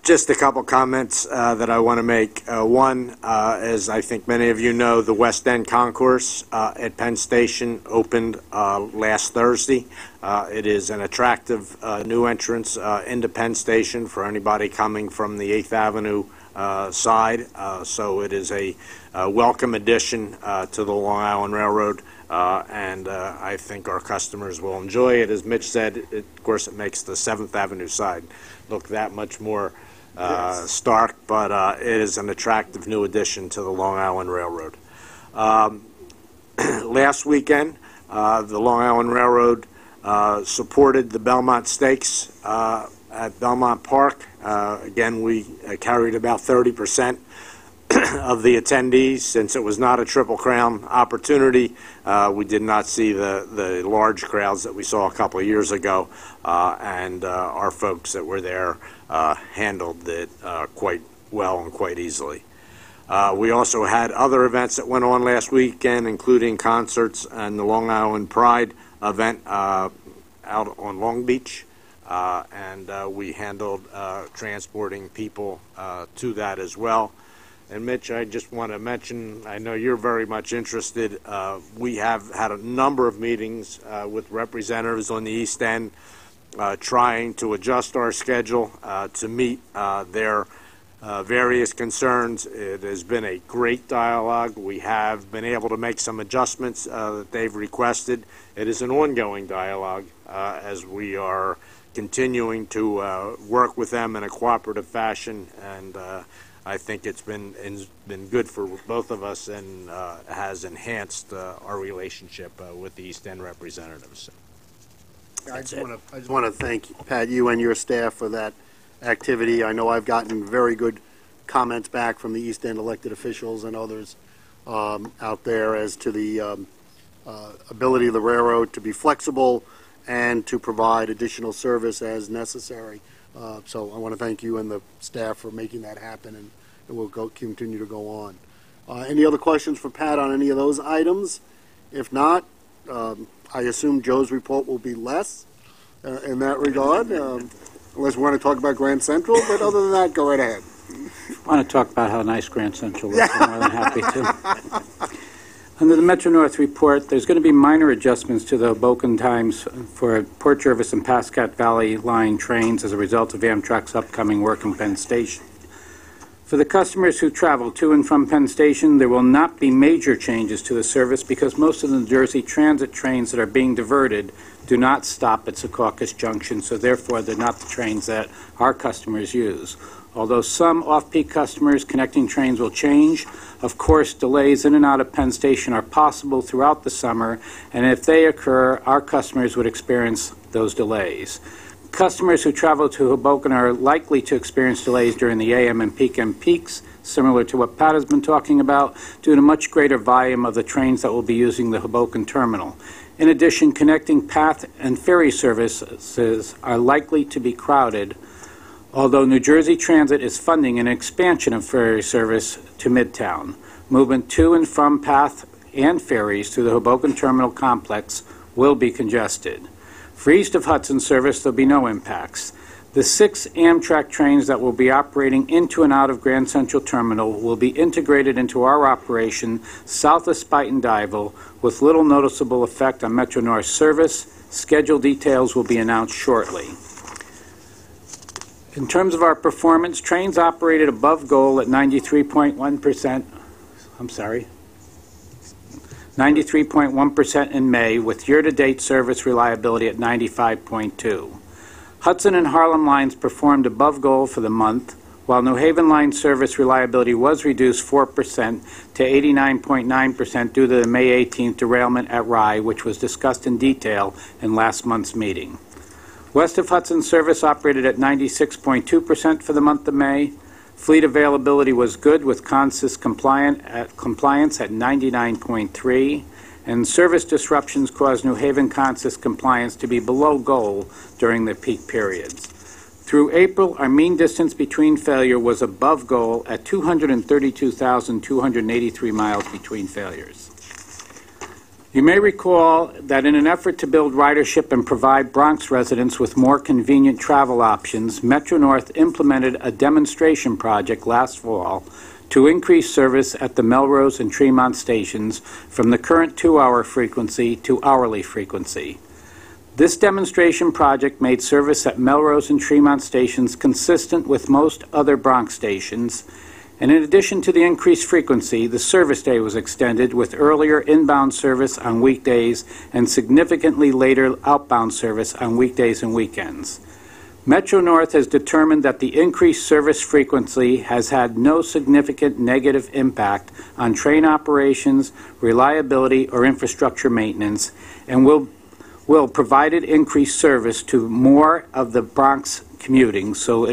Just a couple comments that I want to make. One, as I think many of you know, the West End Concourse at Penn Station opened last Thursday. It is an attractive new entrance into Penn Station for anybody coming from the 8th Avenue side. So it is a welcome addition to the Long Island Railroad. And I think our customers will enjoy it. As Mitch said, of course, it makes the 7th Avenue side look that much more stark, but it is an attractive new addition to the Long Island Railroad. Last weekend, the Long Island Railroad supported the Belmont Stakes at Belmont Park. Again, we carried about 30% of the attendees. Since it was not a Triple Crown opportunity, we did not see the large crowds that we saw a couple of years ago, and our folks that were there handled it quite well and quite easily. We also had other events that went on last weekend, including concerts and the Long Island Pride event out on Long Beach, and we handled transporting people to that as well. And Mitch, I just want to mention, I know you're very much interested. We have had a number of meetings with representatives on the East End trying to adjust our schedule to meet their various concerns. It has been a great dialogue. We have been able to make some adjustments that they've requested. It is an ongoing dialogue as we are continuing to work with them in a cooperative fashion, and I think it's been good for both of us and has enhanced our relationship with the East End representatives. I just want to thank, Pat, you and your staff for that activity. I know I've gotten very good comments back from the East End elected officials and others out there as to the ability of the railroad to be flexible and to provide additional service as necessary. So I want to thank you and the staff for making that happen, and it will continue to go on. Any other questions for Pat on any of those items? If not, I assume Joe's report will be less in that regard, unless we want to talk about Grand Central, but other than that, go right ahead. I want to talk about how nice Grand Central is. I'm more than happy to. Under the Metro-North report, there's going to be minor adjustments to the Hoboken times for Port Jervis and Pascagoula Valley line trains as a result of Amtrak's upcoming work in Penn Station. For the customers who travel to and from Penn Station, there will not be major changes to the service because most of the New Jersey Transit trains that are being diverted do not stop at Secaucus Junction, so therefore they're not the trains that our customers use. Although some off-peak customers connecting trains will change, of course, delays in and out of Penn Station are possible throughout the summer, and if they occur, our customers would experience those delays. Customers who travel to Hoboken are likely to experience delays during the AM and peaks, similar to what Pat has been talking about, due to much greater volume of the trains that will be using the Hoboken terminal. In addition, connecting path and ferry services are likely to be crowded, although New Jersey Transit is funding an expansion of ferry service to Midtown. Movement to and from path and ferries through the Hoboken Terminal Complex will be congested. For east of Hudson service, there'll be no impacts. The 6 Amtrak trains that will be operating into and out of Grand Central Terminal will be integrated into our operation south of Spuyten Duyvil with little noticeable effect on Metro North service. Schedule details will be announced shortly. In terms of our performance, trains operated above goal at 93.1%. 93.1% in May, with year-to-date service reliability at 95.2%. Hudson and Harlem lines performed above goal for the month, while New Haven line service reliability was reduced 4% to 89.9% due to the May 18th derailment at Rye, which was discussed in detail in last month's meeting. West of Hudson service operated at 96.2% for the month of May. Fleet availability was good, with compliance at 99.3%. And service disruptions caused New Haven Consus compliance to be below goal during the peak periods. Through April, our mean distance between failure was above goal at 232,283 miles between failures. You may recall that in an effort to build ridership and provide Bronx residents with more convenient travel options, Metro North implemented a demonstration project last fall to increase service at the Melrose and Tremont stations from the current 2-hour frequency to hourly frequency. This demonstration project made service at Melrose and Tremont stations consistent with most other Bronx stations, and in addition to the increased frequency, the service day was extended with earlier inbound service on weekdays and significantly later outbound service on weekdays and weekends. Metro North has determined that the increased service frequency has had no significant negative impact on train operations, reliability, or infrastructure maintenance, and will provide increased service to more of the Bronx commuting. So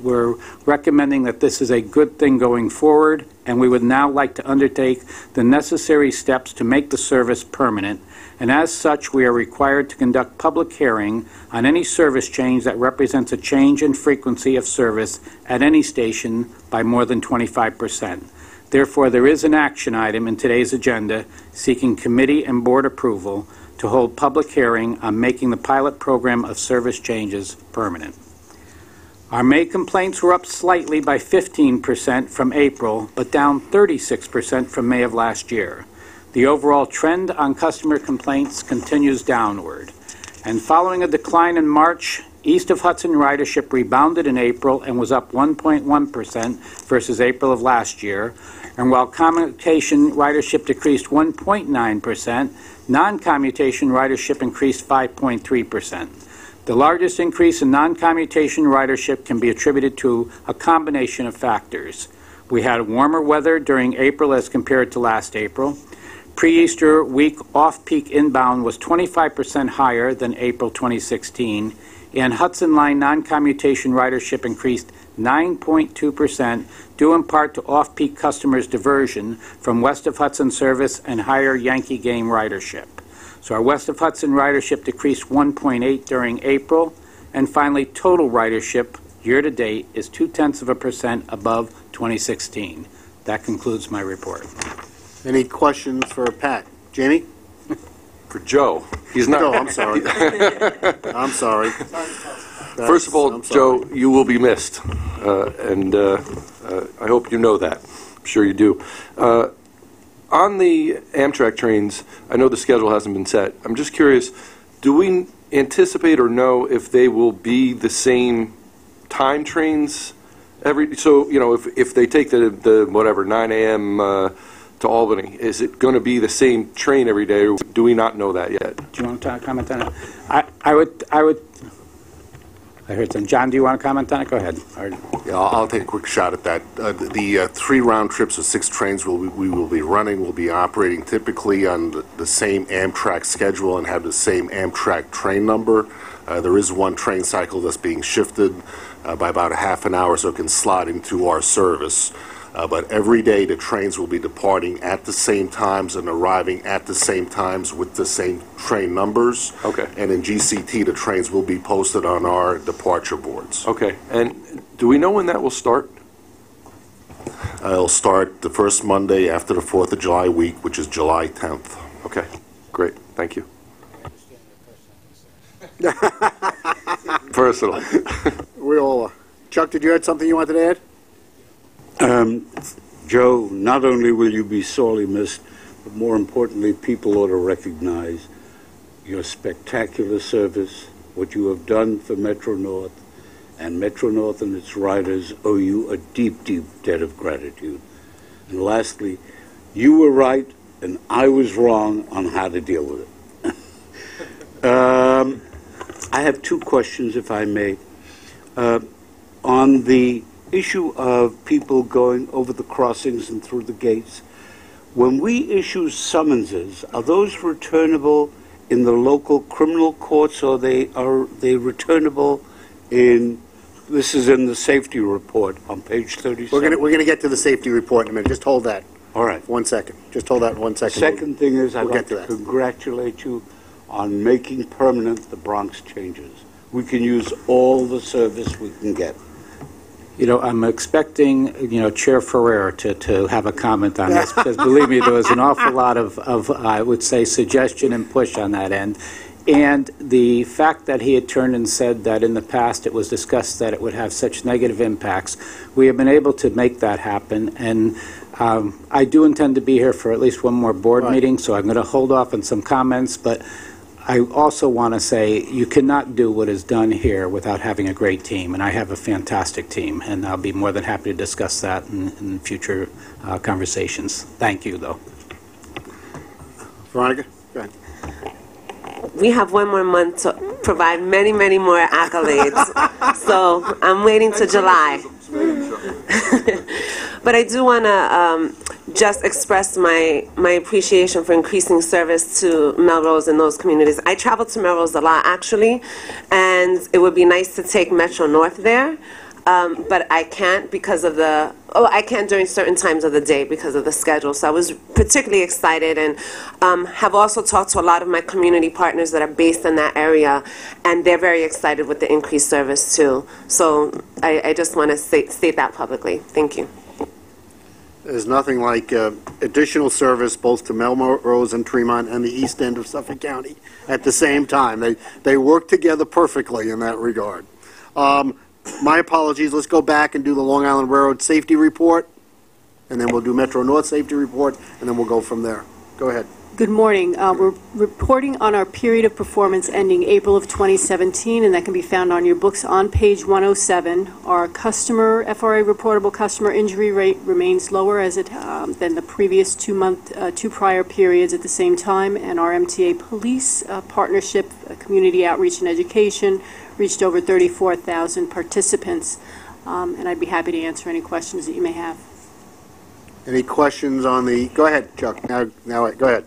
we're recommending that this is a good thing going forward, and we would now like to undertake the necessary steps to make the service permanent. And as such, we are required to conduct public hearing on any service change that represents a change in frequency of service at any station by more than 25%. Therefore, there is an action item in today's agenda seeking committee and board approval to hold public hearing on making the pilot program of service changes permanent. Our May complaints were up slightly by 15% from April, but down 36% from May of last year. The overall trend on customer complaints continues downward. And following a decline in March, east of Hudson ridership rebounded in April and was up 1.1% versus April of last year. And while commutation ridership decreased 1.9%, non-commutation ridership increased 5.3%. The largest increase in non-commutation ridership can be attributed to a combination of factors. We had warmer weather during April as compared to last April. Pre-Easter week off-peak inbound was 25% higher than April 2016, and Hudson Line non-commutation ridership increased 9.2%, due in part to off-peak customers' diversion from west of Hudson service and higher Yankee game ridership. So our west of Hudson ridership decreased 1.8% during April, and finally total ridership year-to-date is 0.2% above 2016. That concludes my report. Any questions for Pat? Jamie? For Joe. He's not. No, I'm sorry. I'm sorry. First of all, Joe, you will be missed, and I hope you know that. I'm sure you do. On the Amtrak trains, I know the schedule hasn't been set. I'm just curious, do we anticipate or know if they will be the same time trains so, you know, if they take the whatever, 9 a.m. To Albany, is it going to be the same train every day, or do we not know that yet? Do you want to comment on it? I heard some. John, do you want to comment on it? Go ahead. Yeah, I'll take a quick shot at that. The 3 round trips of 6 trains we will be running will be operating typically on the same Amtrak schedule and have the same Amtrak train number. There is one train cycle that's being shifted by about a half an hour so it can slot into our service. But every day the trains will be departing at the same times and arriving at the same times with the same train numbers. Okay. And in GCT, the trains will be posted on our departure boards. Okay. And do we know when that will start? It'll start the first Monday after the 4th of July week, which is July 10th. Okay. Great. Thank you. Personal. We all are. Chuck, did you have something you wanted to add? Joe, not only will you be sorely missed, but more importantly, people ought to recognize your spectacular service, what you have done for Metro North, and Metro North and its riders owe you a deep, deep debt of gratitude. And lastly, you were right and I was wrong on how to deal with it. I have two questions, if I may. On the issue of people going over the crossings and through the gates, when we issue summonses, are those returnable in the local criminal courts, or are they returnable in, this is in the safety report on page 37? We're gonna get to the safety report in a minute. Just hold that. All right. 1 second. Just hold that 1 second. Second thing is, I'd We'll like get to to that. congratulate you on making permanent the Bronx changes. We can use all the service we can get. You know, I'm expecting, Chair Ferrer to have a comment on this, because believe me, there was an awful lot of I would say, suggestion and push on that end. And the fact that he had turned and said that in the past it was discussed that it would have such negative impacts, we have been able to make that happen. And I do intend to be here for at least one more board meeting, so I'm going to hold off on some comments, but I also want to say you cannot do what is done here without having a great team, and I have a fantastic team, and I'll be more than happy to discuss that in future conversations. Thank you, though. Veronica, go ahead. We have one more month to provide many, many more accolades. So I'm waiting to July. But I do want to just express my appreciation for increasing service to Melrose and those communities. I travel to Melrose a lot, actually, and it would be nice to take Metro North there. But I can't because of I can't during certain times of the day because of the schedule. So I was particularly excited, and have also talked to a lot of my community partners that are based in that area, and they're very excited with the increased service too. So I just want to state that publicly. Thank you. There's nothing like additional service both to Melrose and Tremont and the east end of Suffolk County at the same time. They work together perfectly in that regard. My apologies. Let's go back and do the Long Island Railroad safety report, and then we'll do Metro North safety report, and then we'll go from there. Go ahead. Good morning. We're reporting on our period of performance ending April of 2017, and that can be found on your books on page 107. Our FRA reportable customer injury rate remains lower than the previous two prior periods at the same time, and our MTA police partnership, community outreach and education, reached over 34,000 participants, and I'd be happy to answer any questions that you may have. Any questions on the? Go ahead, Chuck. Now, go ahead.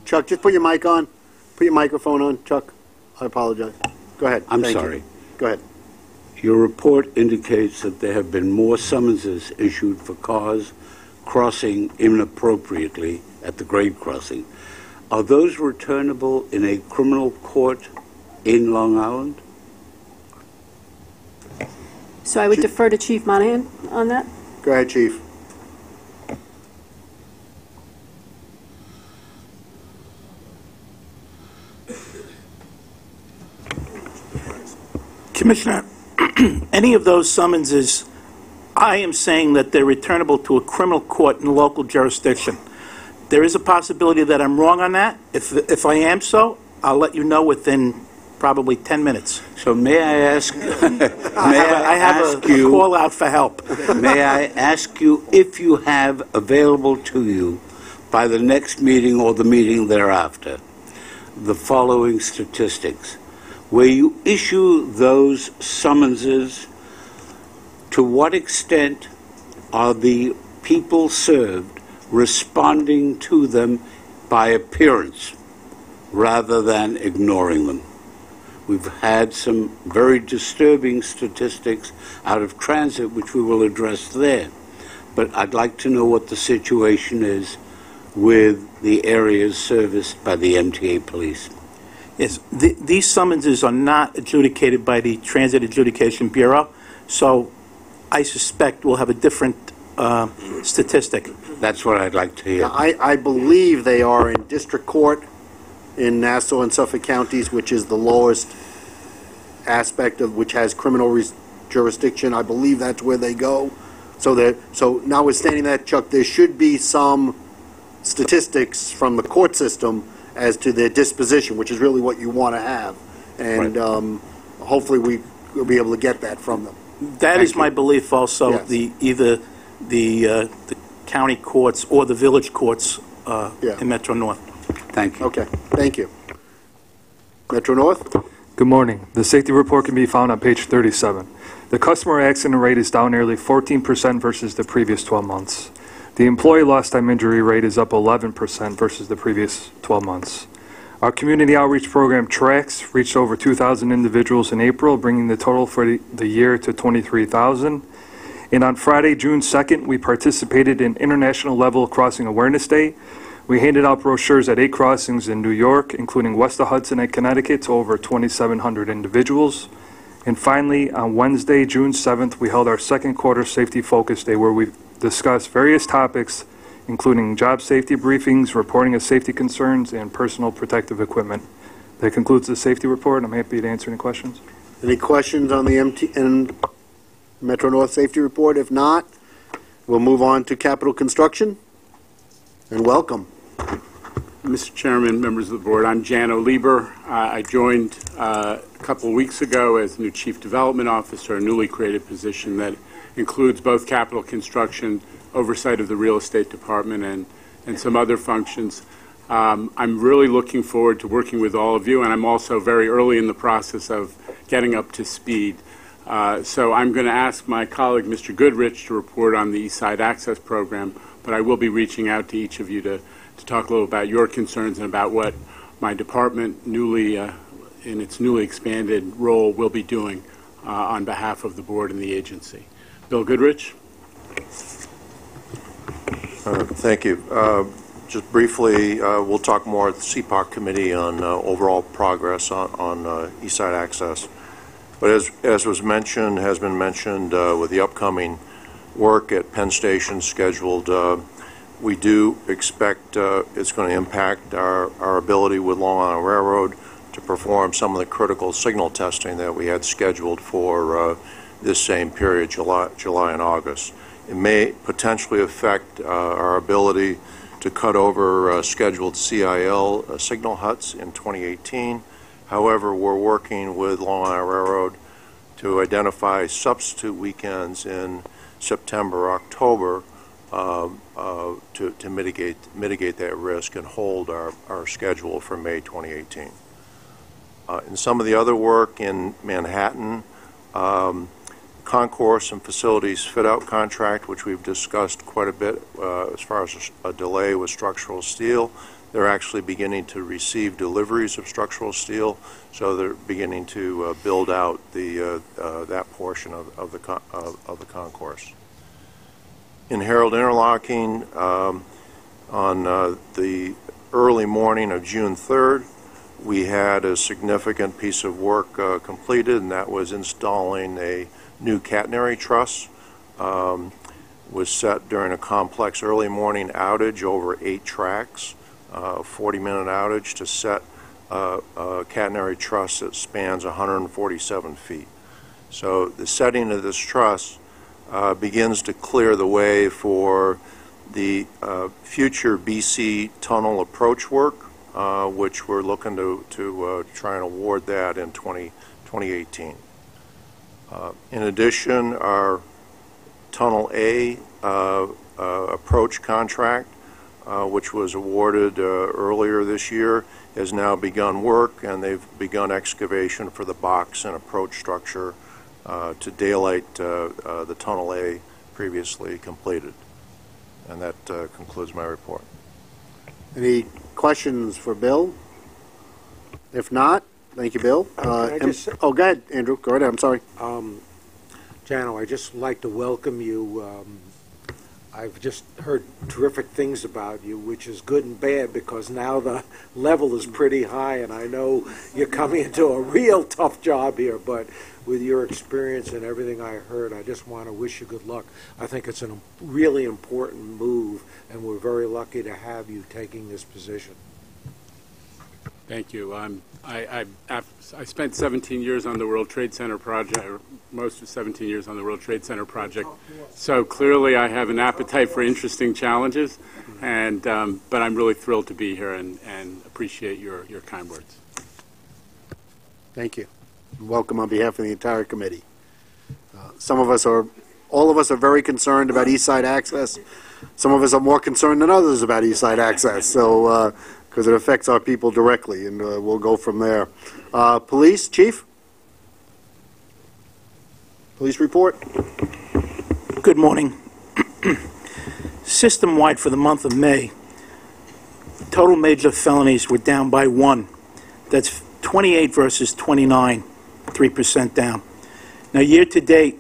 Chuck, just put your mic on. Put your microphone on, Chuck. I apologize. Go ahead. I'm Thank sorry. You. Go ahead. Your report indicates that there have been more summonses issued for cars crossing inappropriately at the grade crossing. Are those returnable in a criminal court in Long Island? So I would defer to Chief Monahan on that. Go ahead, Chief. Commissioner, any of those summonses, I am saying that they're returnable to a criminal court in the local jurisdiction. There is a possibility that I'm wrong on that. If I am so, I'll let you know within probably 10 minutes. So may I ask, I have a call out for help. May I ask you if you have available to you by the next meeting or the meeting thereafter the following statistics? Where you issue those summonses, to what extent are the people served responding to them by appearance rather than ignoring them? We've had some very disturbing statistics out of transit, which we will address there. But I'd like to know what the situation is with the areas serviced by the MTA police. Yes, these summonses are not adjudicated by the Transit Adjudication Bureau, so I suspect we'll have a different statistic. That's what I'd like to hear. I believe they are in district court in Nassau and Suffolk counties, which is the lowest aspect of which has criminal jurisdiction. I believe that's where they go. So notwithstanding that, Chuck, there should be some statistics from the court system as to their disposition, which is really what you want to have. And hopefully we'll be able to get that from them. That is my belief also. Yes. Either the county courts or the village courts in Metro North. Thank you. Okay, thank you. Metro North? Good morning. The safety report can be found on page 37. The customer accident rate is down nearly 14% versus the previous 12 months. The employee lost time injury rate is up 11% versus the previous 12 months. Our community outreach program TRACS reached over 2,000 individuals in April, bringing the total for the year to 23,000. And on Friday, June 2nd, we participated in International Level Crossing Awareness Day. We handed out brochures at 8 crossings in New York, including west of Hudson and Connecticut, to over 2,700 individuals. And finally, on Wednesday, June 7th, we held our second quarter safety focus day where we discussed various topics, including job safety briefings, reporting of safety concerns, and personal protective equipment. That concludes the safety report. I'm happy to answer any questions. Any questions on the and Metro North safety report? If not, we'll move on to capital construction. And welcome. Mr. Chairman, members of the board, I'm Jano Lieber. I joined a couple of weeks ago as new Chief Development Officer, a newly created position that includes both capital construction, oversight of the real estate department, and some other functions. I'm really looking forward to working with all of you, and I'm also very early in the process of getting up to speed. So I'm going to ask my colleague, Mr. Goodrich, to report on the East Side Access Program, but I will be reaching out to each of you to talk a little about your concerns and about what my department, in its newly expanded role, will be doing on behalf of the board and the agency. Bill Goodrich. Thank you. Just briefly, we'll talk more at the CPOC committee on overall progress on East Side Access. But as has been mentioned with the upcoming work at Penn Station scheduled, we do expect it's going to impact our ability with Long Island Railroad to perform some of the critical signal testing that we had scheduled for this same period, July and August. It may potentially affect our ability to cut over scheduled CIL signal huts in 2018. However, we're working with Long Island Railroad to identify substitute weekends in September, October to mitigate that risk and hold our schedule for May 2018. In some of the other work in Manhattan, concourse and facilities fit-out contract, which we've discussed quite a bit as far as a delay with structural steel. They're actually beginning to receive deliveries of structural steel, so they're beginning to build out that portion of the concourse. In Herald Interlocking, on the early morning of June 3rd, we had a significant piece of work completed, and that was installing a new catenary truss. Was set during a complex early morning outage over 8 tracks, 40-minute outage to set a catenary truss that spans 147 feet. So the setting of this truss begins to clear the way for the future BC tunnel approach work, which we're looking to try and award that in 2018. In addition, our Tunnel A approach contract, which was awarded earlier this year, has now begun work, and they've begun excavation for the box and approach structure to daylight the Tunnel A previously completed. And that concludes my report. Any questions for Bill? If not, thank you, Bill. Go ahead, Andrew. Go ahead. I'm sorry. Jano, I'd just like to welcome you I've just heard terrific things about you, which is good and bad because now the level is pretty high, and I know you're coming into a real tough job here, but with your experience and everything I heard, I just want to wish you good luck. I think it's a really important move, and we're very lucky to have you taking this position. Thank you. I spent 17 years on the World Trade Center project, or most of 17 years on the World Trade Center project. So clearly I have an appetite for interesting challenges, and but I'm really thrilled to be here and appreciate your kind words. Thank you. Welcome on behalf of the entire committee. All of us are very concerned about East Side access. Some of us are more concerned than others about East Side access. So, because it affects our people directly, and we'll go from there. Police, Chief? Police report? Good morning. System-wide for the month of May, total major felonies were down by 1. That's 28 versus 29, 3% down. Now, year-to-date,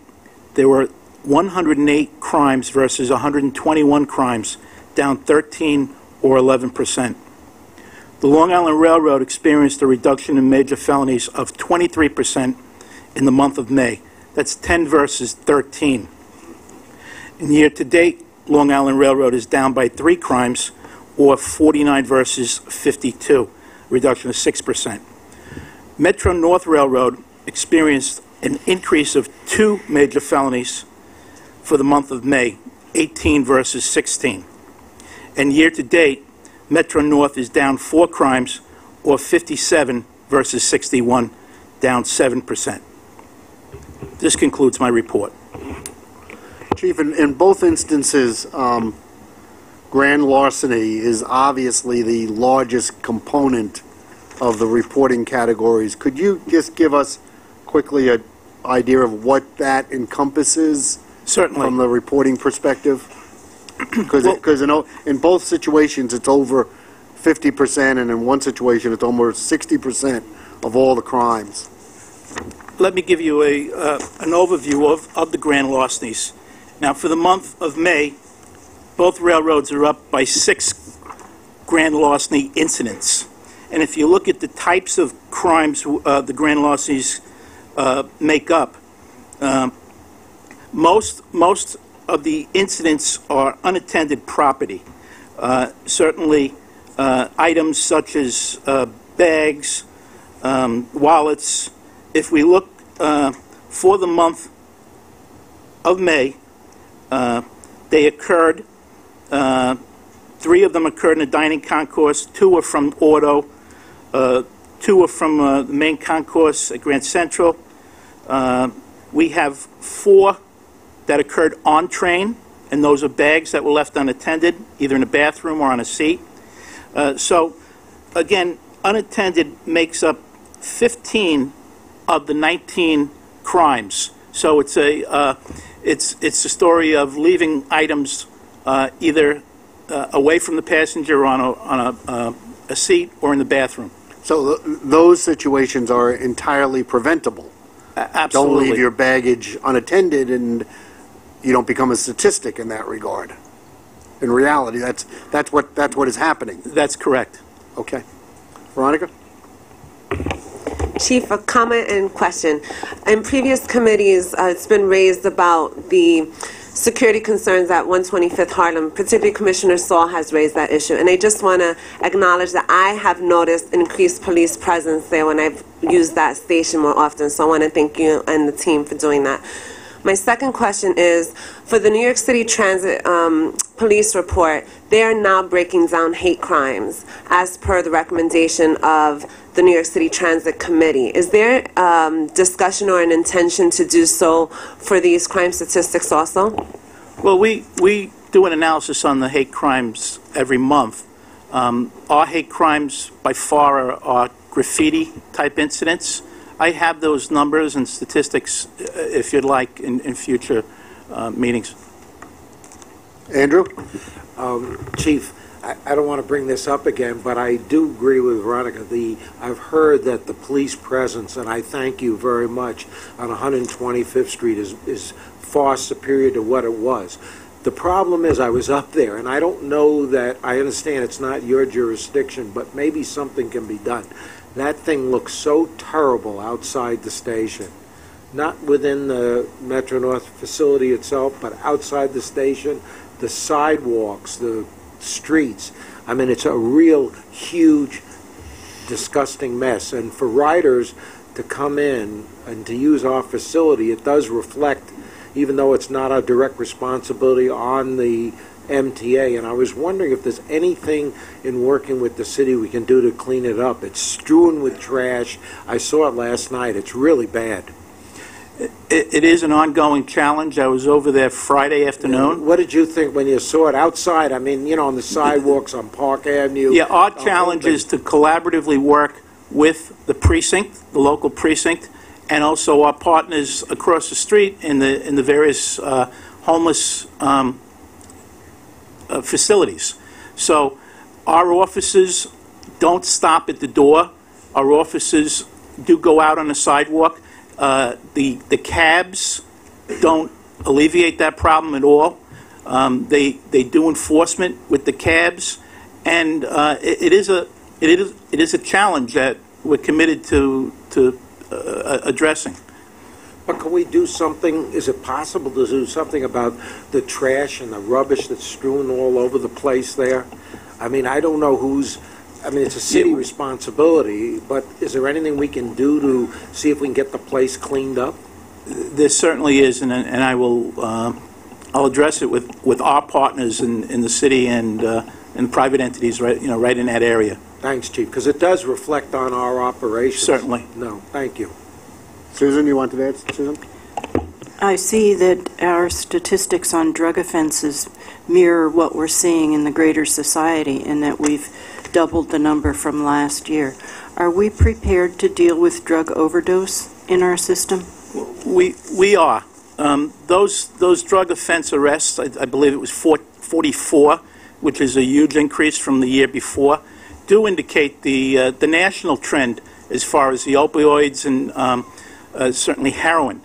there were 108 crimes versus 121 crimes, down 13 or 11%. The Long Island Railroad experienced a reduction in major felonies of 23% in the month of May. That's 10 versus 13. In year-to-date, Long Island Railroad is down by 3 crimes, or 49 versus 52, reduction of 6%. Metro North Railroad experienced an increase of 2 major felonies for the month of May, 18 versus 16. And year-to-date, Metro North is down 4 crimes, or 57 versus 61, down 7%. This concludes my report. Chief, in both instances, grand larceny is obviously the largest component of the reporting categories. Could you just give us quickly an idea of what that encompasses? Certainly. From the reporting perspective? Because in both situations it's over 50%, and in one situation it's almost 60% of all the crimes. Let me give you an overview of the grand larcenies. Now, for the month of May, both railroads are up by 6 grand larceny incidents. And if you look at the types of crimes the grand larcenies make up, most of the incidents are unattended property. Certainly, items such as bags, wallets. If we look for the month of May, they occurred, 3 of them occurred in the dining concourse, 2 are from auto, 2 are from the main concourse at Grand Central. We have 4 that occurred on train, and those are bags that were left unattended, either in a bathroom or on a seat. So, again, unattended makes up 15 of the 19 crimes. So it's a story of leaving items either away from the passenger on a seat or in the bathroom. So those situations are entirely preventable. Absolutely. Don't leave your baggage unattended, and you don't become a statistic in that regard. In reality, that's what is happening. That's correct. Okay. Veronica? Chief, a comment and question. In previous committees, it's been raised about the security concerns at 125th Harlem. Particularly Commissioner Saul has raised that issue. And I just want to acknowledge that I have noticed increased police presence there when I've used that station more often. So I want to thank you and the team for doing that. My second question is, for the New York City Transit Police report, they are now breaking down hate crimes as per the recommendation of the New York City Transit Committee. Is there discussion or an intention to do so for these crime statistics also? Well, we do an analysis on the hate crimes every month. Our hate crimes by far are graffiti-type incidents. I have those numbers and statistics, if you'd like, in future meetings. Andrew? Chief, I don't want to bring this up again, but I do agree with Veronica. I've heard that the police presence, and I thank you very much, on 125th Street is far superior to what it was. The problem is, I was up there, and I don't know that, I understand it's not your jurisdiction, but maybe something can be done. That thing looks so terrible outside the station. Not within the Metro North facility itself, but outside the station, the sidewalks, the streets. I mean, it's a real huge, disgusting mess. And for riders to come in and to use our facility, it does reflect, even though it's not a direct responsibility on the MTA. And I was wondering if there's anything in working with the city we can do to clean it up. It's strewn with trash. I saw it last night. It's really bad. It is an ongoing challenge. I was over there Friday afternoon. What did you think when you saw it outside? I mean, you know, on the sidewalks on Park Avenue. Yeah, our challenge is to collaboratively work with the precinct, the local precinct, and also our partners across the street in the various homeless facilities. So our officers don't stop at the door. Our officers do go out on the sidewalk. The cabs don't alleviate that problem at all. They do enforcement with the cabs, and it is a challenge that we're committed to addressing. But can we do something? Is it possible to do something about the trash and the rubbish that's strewn all over the place there? I mean, I don't know who's. I mean, it's a city responsibility, but is there anything we can do to see if we can get the place cleaned up? There certainly is, and I will. I'll address it with our partners in the city and private entities, right in that area. Thanks, Chief, because it does reflect on our operations. Certainly. No, thank you. Susan, you want to add, Susan? I see that our statistics on drug offenses mirror what we're seeing in the greater society, in that we've doubled the number from last year. Are we prepared to deal with drug overdose in our system? We are. Those drug offense arrests, I believe it was 44, which is a huge increase from the year before, do indicate the national trend as far as the opioids and certainly heroin.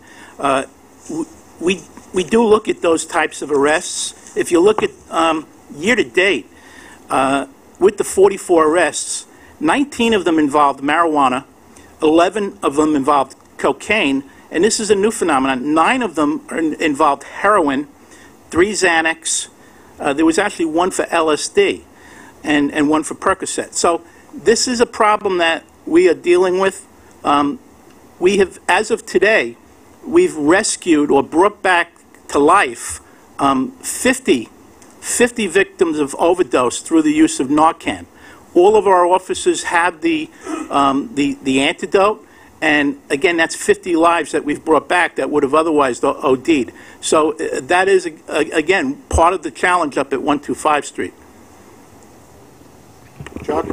We do look at those types of arrests. If you look at year to date, with the 44 arrests, 19 of them involved marijuana, 11 of them involved cocaine, and this is a new phenomenon. 9 of them involved heroin, 3 Xanax. There was actually 1 for LSD and 1 for Percocet. So this is a problem that we are dealing with. We have, as of today, we've rescued or brought back to life 50 victims of overdose through the use of Narcan. All of our officers have the antidote, and again, that's 50 lives that we've brought back that would have otherwise OD'd. So that is, again, part of the challenge up at 125 Street. Chuck?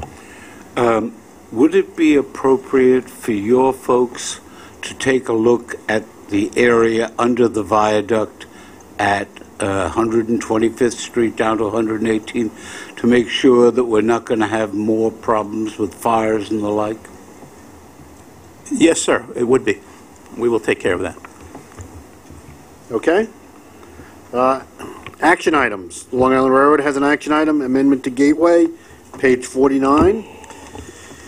Would it be appropriate for your folks to take a look at the area under the viaduct at 125th Street down to 118th to make sure that we're not going to have more problems with fires and the like? Yes, sir, it would be. We will take care of that. Okay. Action items. The Long Island Railroad has an action item, amendment to Gateway, page 49.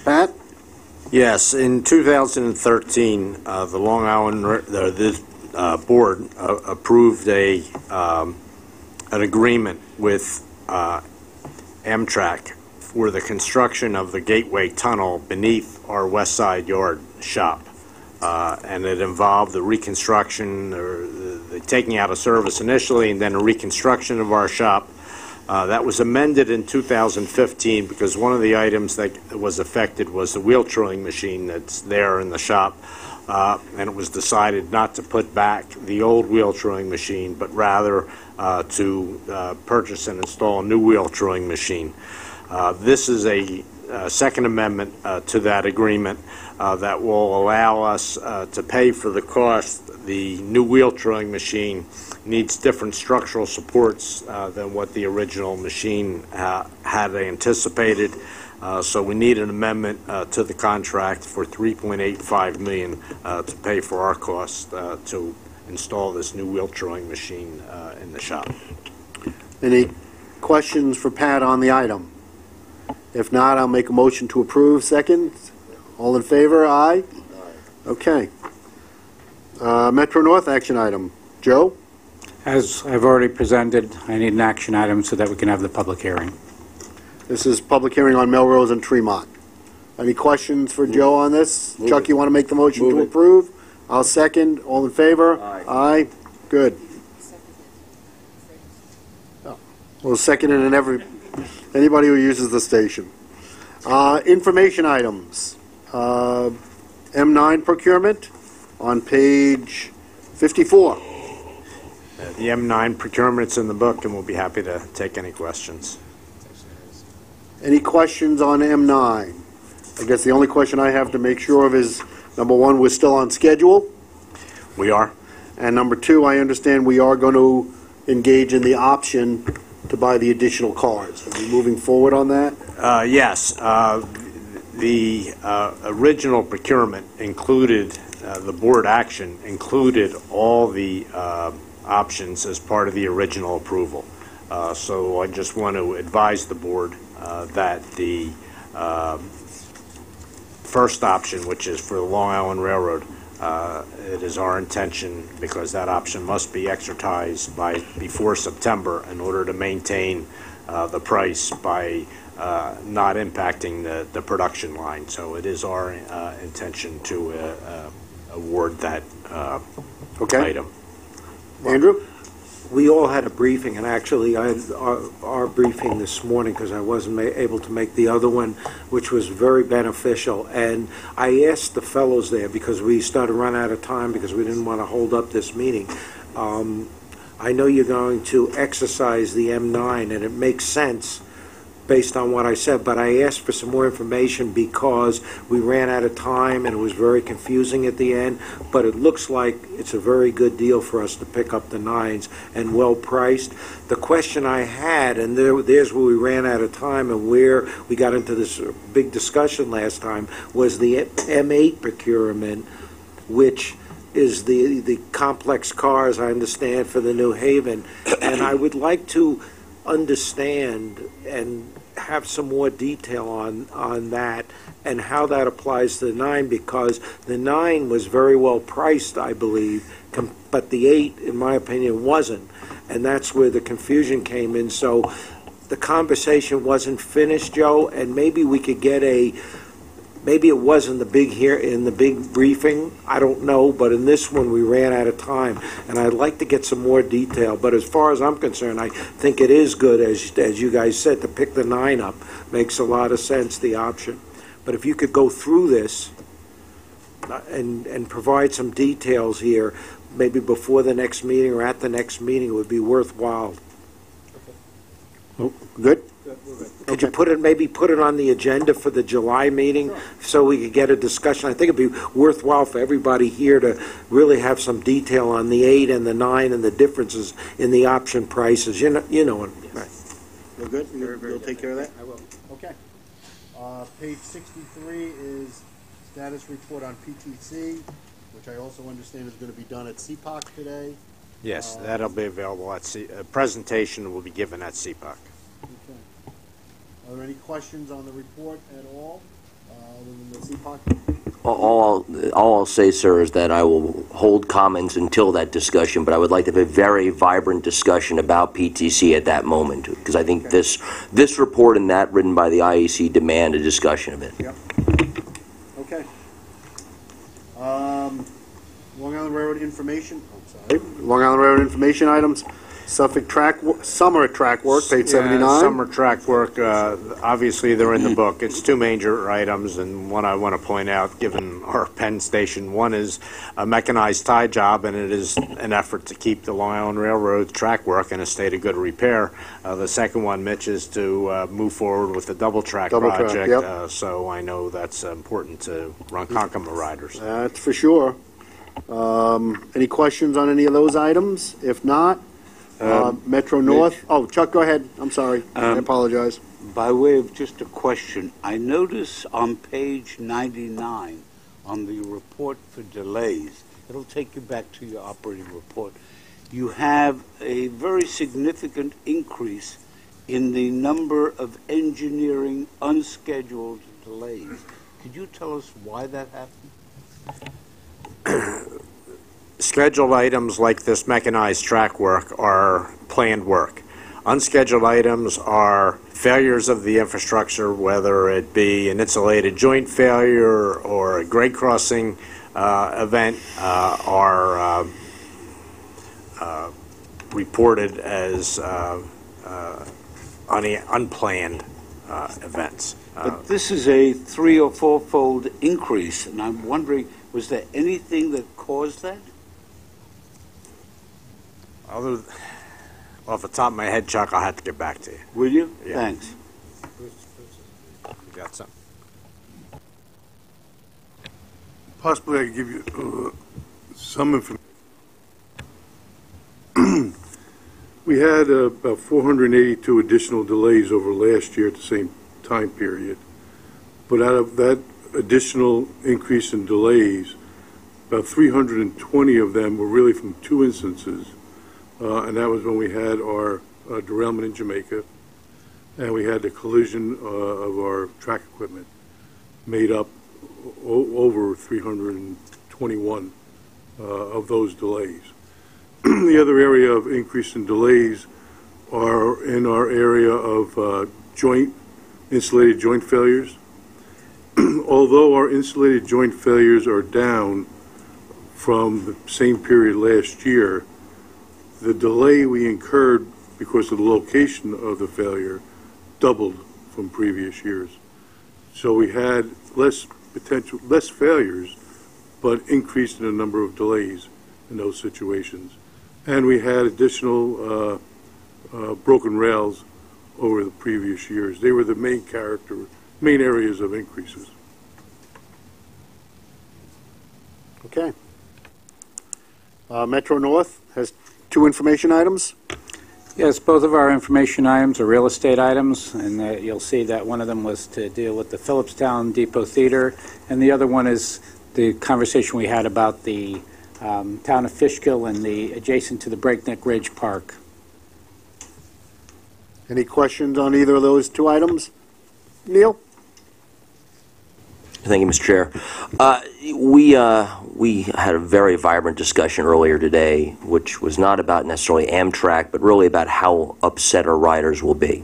Pat? Yes, in 2013, the Long Island Board approved an agreement with Amtrak for the construction of the Gateway Tunnel beneath our West Side Yard shop. And it involved the reconstruction, or the taking out of service initially, and then a reconstruction of our shop. That was amended in 2015 because one of the items that was affected was the wheel trilling machine that's there in the shop. And it was decided not to put back the old wheel trilling machine, but rather to purchase and install a new wheel trilling machine. This is a second amendment to that agreement that will allow us to pay for the cost. The new wheel trilling machine needs different structural supports than what the original machine had anticipated. So we need an amendment to the contract for $3.85 million to pay for our cost to install this new wheel trilling machine in the shop. Any questions for Pat on the item? If not, I'll make a motion to approve. Second? All in favor? Aye? Okay. Metro North action item. Joe? As I've already presented, I need an action item so that we can have the public hearing. This is public hearing on Melrose and Tremont. Any questions for Joe on this? Chuck, you want to make the motion to approve? I'll second. All in favor? Aye. Good. We'll second it in anybody who uses the station. Information items. M9 procurement on page 54. The M9 procurement's in the book, and we'll be happy to take any questions. Any questions on M9? I guess the only question I have to make sure of is, number one, we're still on schedule. We are. And number two, I understand we are going to engage in the option to buy the additional cars. Are we moving forward on that? Yes. The original procurement included, the board action included all the options as part of the original approval. So I just want to advise the board that the first option, which is for the Long Island Railroad, it is our intention, because that option must be exercised before September in order to maintain the price by not impacting the production line. So it is our intention to award that item. Andrew? We all had a briefing, and actually I had our briefing this morning because I wasn't able to make the other one, which was very beneficial. And I asked the fellows there, because we started to run out of time because we didn't want to hold up this meeting. I know you're going to exercise the M9, and it makes sense based on what I said, but I asked for some more information because we ran out of time and it was very confusing at the end, but it looks like it's a very good deal for us to pick up the 9s and well priced. The question I had, and there's where we ran out of time and where we got into this big discussion last time, was the M8 procurement, which is the complex cars, I understand, for the New Haven. And I would like to understand and have some more detail on that and how that applies to the 9, because the 9 was very well priced, I believe, but the 8, in my opinion, wasn't. And that's where the confusion came in. So the conversation wasn't finished, Joe, and maybe we could get maybe it was in the big briefing, I don't know, but in this one we ran out of time, and I'd like to get some more detail. But as far as I'm concerned, I think it is good, as you guys said, to pick the 9 up. Makes a lot of sense, the option. But if you could go through this and provide some details here, maybe before the next meeting or at the next meeting, it would be worthwhile. Oh, good? Could you put it on the agenda for the July meeting so we could get a discussion? I think it'd be worthwhile for everybody here to really have some detail on the 8 and the 9 and the differences in the option prices. You know. Right. You're good? You'll take care of that? I will. Okay. Page 63 is status report on PTC, which I also understand is going to be done at CPOC today. Yes, that'll be available at a presentation will be given at CPOC. Okay. Are there any questions on the report at all, other than the CPOC? All I'll say, sir, is that I will hold comments until that discussion, but I would like to have a very vibrant discussion about PTC at that moment, because I think this report and that written by the IEC demand a discussion of it. Yep. Okay. Long Island Railroad information. Long Island Railroad information items. Suffolk summer track work, page 79. Summer track work, obviously they're in the book. It's 2 major items, and one I want to point out, given our Penn Station. One is a mechanized tie job, and it is an effort to keep the Long Island Railroad track work in a state of good repair. The second one, Mitch, is to move forward with the double track project. Yep. So I know that's important to Ronkonkoma riders. That's for sure. Any questions on any of those items? If not, Metro North. Mitch? Oh, Chuck, go ahead. I'm sorry. I apologize. By way of just a question, I notice on page 99 on the report for delays, it'll take you back to your operating report. you have a very significant increase in the number of engineering unscheduled delays. Could you tell us why that happened? Scheduled items like this mechanized track work are planned work. Unscheduled items are failures of the infrastructure, whether it be an insulated joint failure or a grade crossing event, are reported as unplanned events. But this is a 3- or 4-fold increase, and I'm wondering, was there anything that caused that? Off the top of my head, Chuck, I'll have to get back to you. Will you? Yeah. Thanks. You got some? Possibly I could give you some information. We had about 482 additional delays over last year at the same time period. But out of that additional increase in delays, about 320 of them were really from two instances. And that was when we had our derailment in Jamaica, and we had the collision of our track equipment, made up over 321 of those delays. The other area of increase in delays are in our area of insulated joint failures. Although our insulated joint failures are down from the same period last year, the delay we incurred because of the location of the failure doubled from previous years. So we had less failures, but increased in the number of delays in those situations. And we had additional broken rails over the previous years. They were the main areas of increases. Okay. Metro North has 2 information items. Yes, both of our information items are real estate items, and you'll see that one of them was to deal with the Phillipstown Depot Theater, and the other one is the conversation we had about the town of Fishkill and the adjacent to the Breakneck Ridge Park. Any questions on either of those 2 items? Neil? Thank you, Mr. Chair. We had a very vibrant discussion earlier today, which was not about necessarily Amtrak, but really about how upset our riders will be.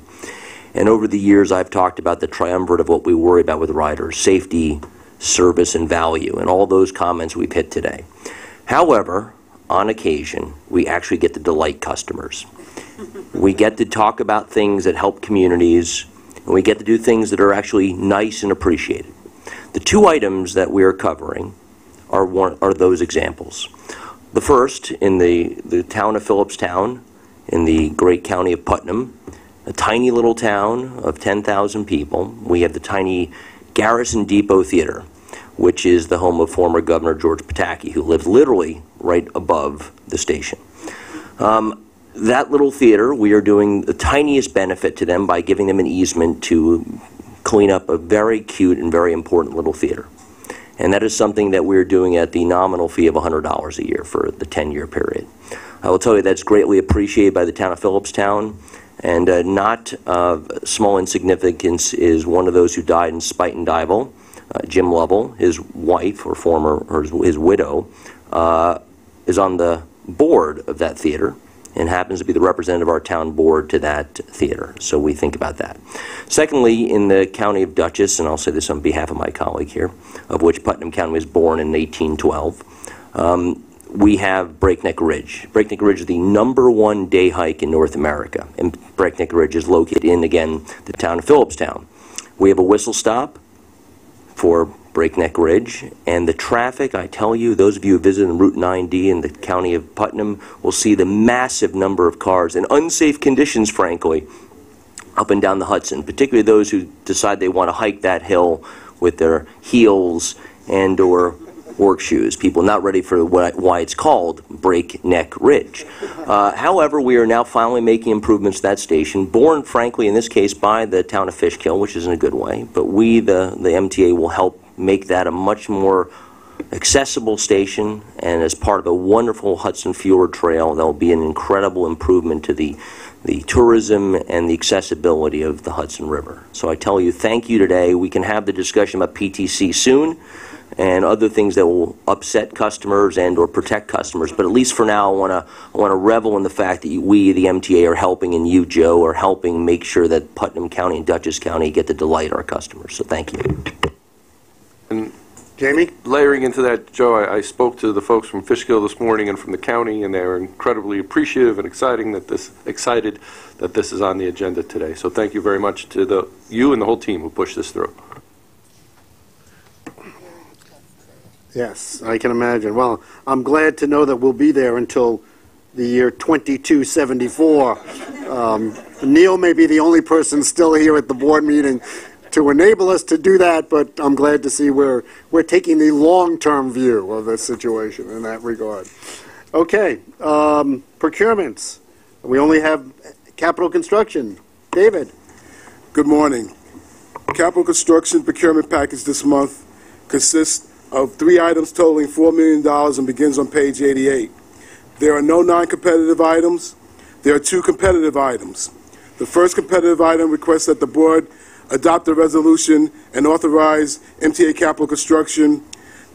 And over the years, I've talked about the triumvirate of what we worry about with riders: safety, service, and value, and all those comments we've hit today. However, on occasion, we actually get to delight customers. We get to talk about things that help communities, and we get to do things that are actually nice and appreciated. The 2 items that we are covering are those examples. The first, in the town of Phillipstown, in the great county of Putnam, a tiny little town of 10,000 people, we have the tiny Garrison Depot Theater, which is the home of former Governor George Pataki, who lives literally right above the station. That little theater, we are doing the tiniest benefit to them by giving them an easement to clean up a very cute and very important little theater. And that is something that we're doing at the nominal fee of $100 a year for the 10-year period. I will tell you that's greatly appreciated by the town of Phillipstown, and not small insignificance is one of those who died in Spite and Dival, Jim Lovell. His wife, or his widow, is on the board of that theater, and happens to be the representative of our town board to that theater. So we think about that. Secondly, in the county of Dutchess, and I'll say this on behalf of my colleague here, of which Putnam County was born in 1812, we have Breakneck Ridge. Breakneck Ridge is the #1 day hike in North America, and Breakneck Ridge is located in, again, the town of Phillipstown. We have a whistle stop for Breakneck Ridge, and the traffic, I tell you, those of you who visit Route 9D in the county of Putnam will see the massive number of cars in unsafe conditions, frankly, up and down the Hudson, particularly those who decide they want to hike that hill with their heels and or work shoes. People not ready for why it's called Breakneck Ridge. However, we are now finally making improvements to that station, born, frankly, in this case, by the town of Fishkill, which is in a good way, but we, the MTA, will help make that a much more accessible station, and as part of a wonderful Hudson Fjord Trail, that will be an incredible improvement to the tourism and the accessibility of the Hudson River. So I tell you, thank you today. We can have the discussion about PTC soon and other things that will upset customers and or protect customers. But at least for now, I want to revel in the fact that we, the MTA, are helping, and you, Joe, are helping make sure that Putnam County and Dutchess County get to delight our customers. So thank you. And Jamie? Layering into that, Joe, I spoke to the folks from Fishkill this morning and from the county, and they are incredibly appreciative and excited that this is on the agenda today. So thank you very much to you and the whole team who pushed this through. Yes, I can imagine. Well, I'm glad to know that we'll be there until the year 2274. Neil may be the only person still here at the board meeting to enable us to do that, but I'm glad to see we're taking the long-term view of the situation in that regard. Okay, procurements. We only have capital construction. David. Good morning. Capital construction procurement package this month consists of 3 items totaling $4 million and begins on page 88. There are no non-competitive items. There are 2 competitive items. The first competitive item requests that the board adopt a resolution and authorize MTA Capital Construction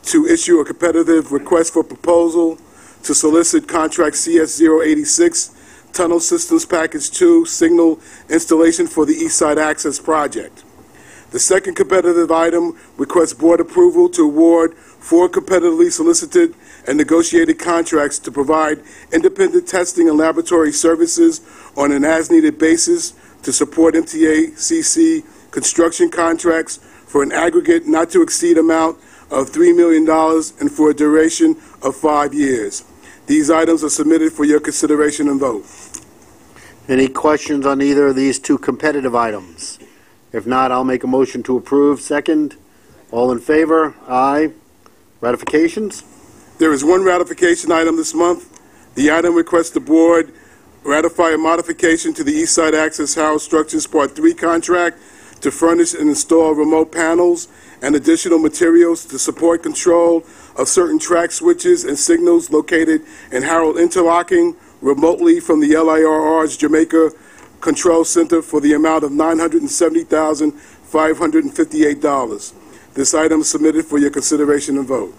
to issue a competitive request for proposal to solicit contract CS086 Tunnel Systems Package 2 signal installation for the East Side Access Project. The second competitive item requests board approval to award 4 competitively solicited and negotiated contracts to provide independent testing and laboratory services on an as-needed basis to support MTA-CC construction contracts for an aggregate not-to-exceed amount of $3 million and for a duration of 5 years. These items are submitted for your consideration and vote. Any questions on either of these 2 competitive items? If not, I'll make a motion to approve. Second. All in favor? Aye. Ratifications? There is 1 ratification item this month. The item requests the board ratify a modification to the East Side Access House Structures Part 3 contract to furnish and install remote panels and additional materials to support control of certain track switches and signals located in Harold Interlocking remotely from the LIRR's Jamaica Control Center for the amount of $970,558. This item is submitted for your consideration and vote.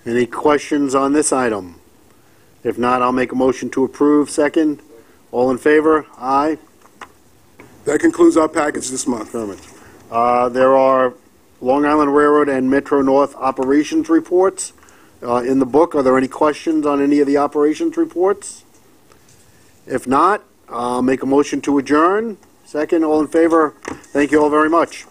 Any questions on this item? If not, I'll make a motion to approve. Second. All in favor? Aye. That concludes our package this month. There are Long Island Railroad and Metro North operations reports in the book. Are there any questions on any of the operations reports? If not, I'll make a motion to adjourn. Second. All in favor? Thank you all very much.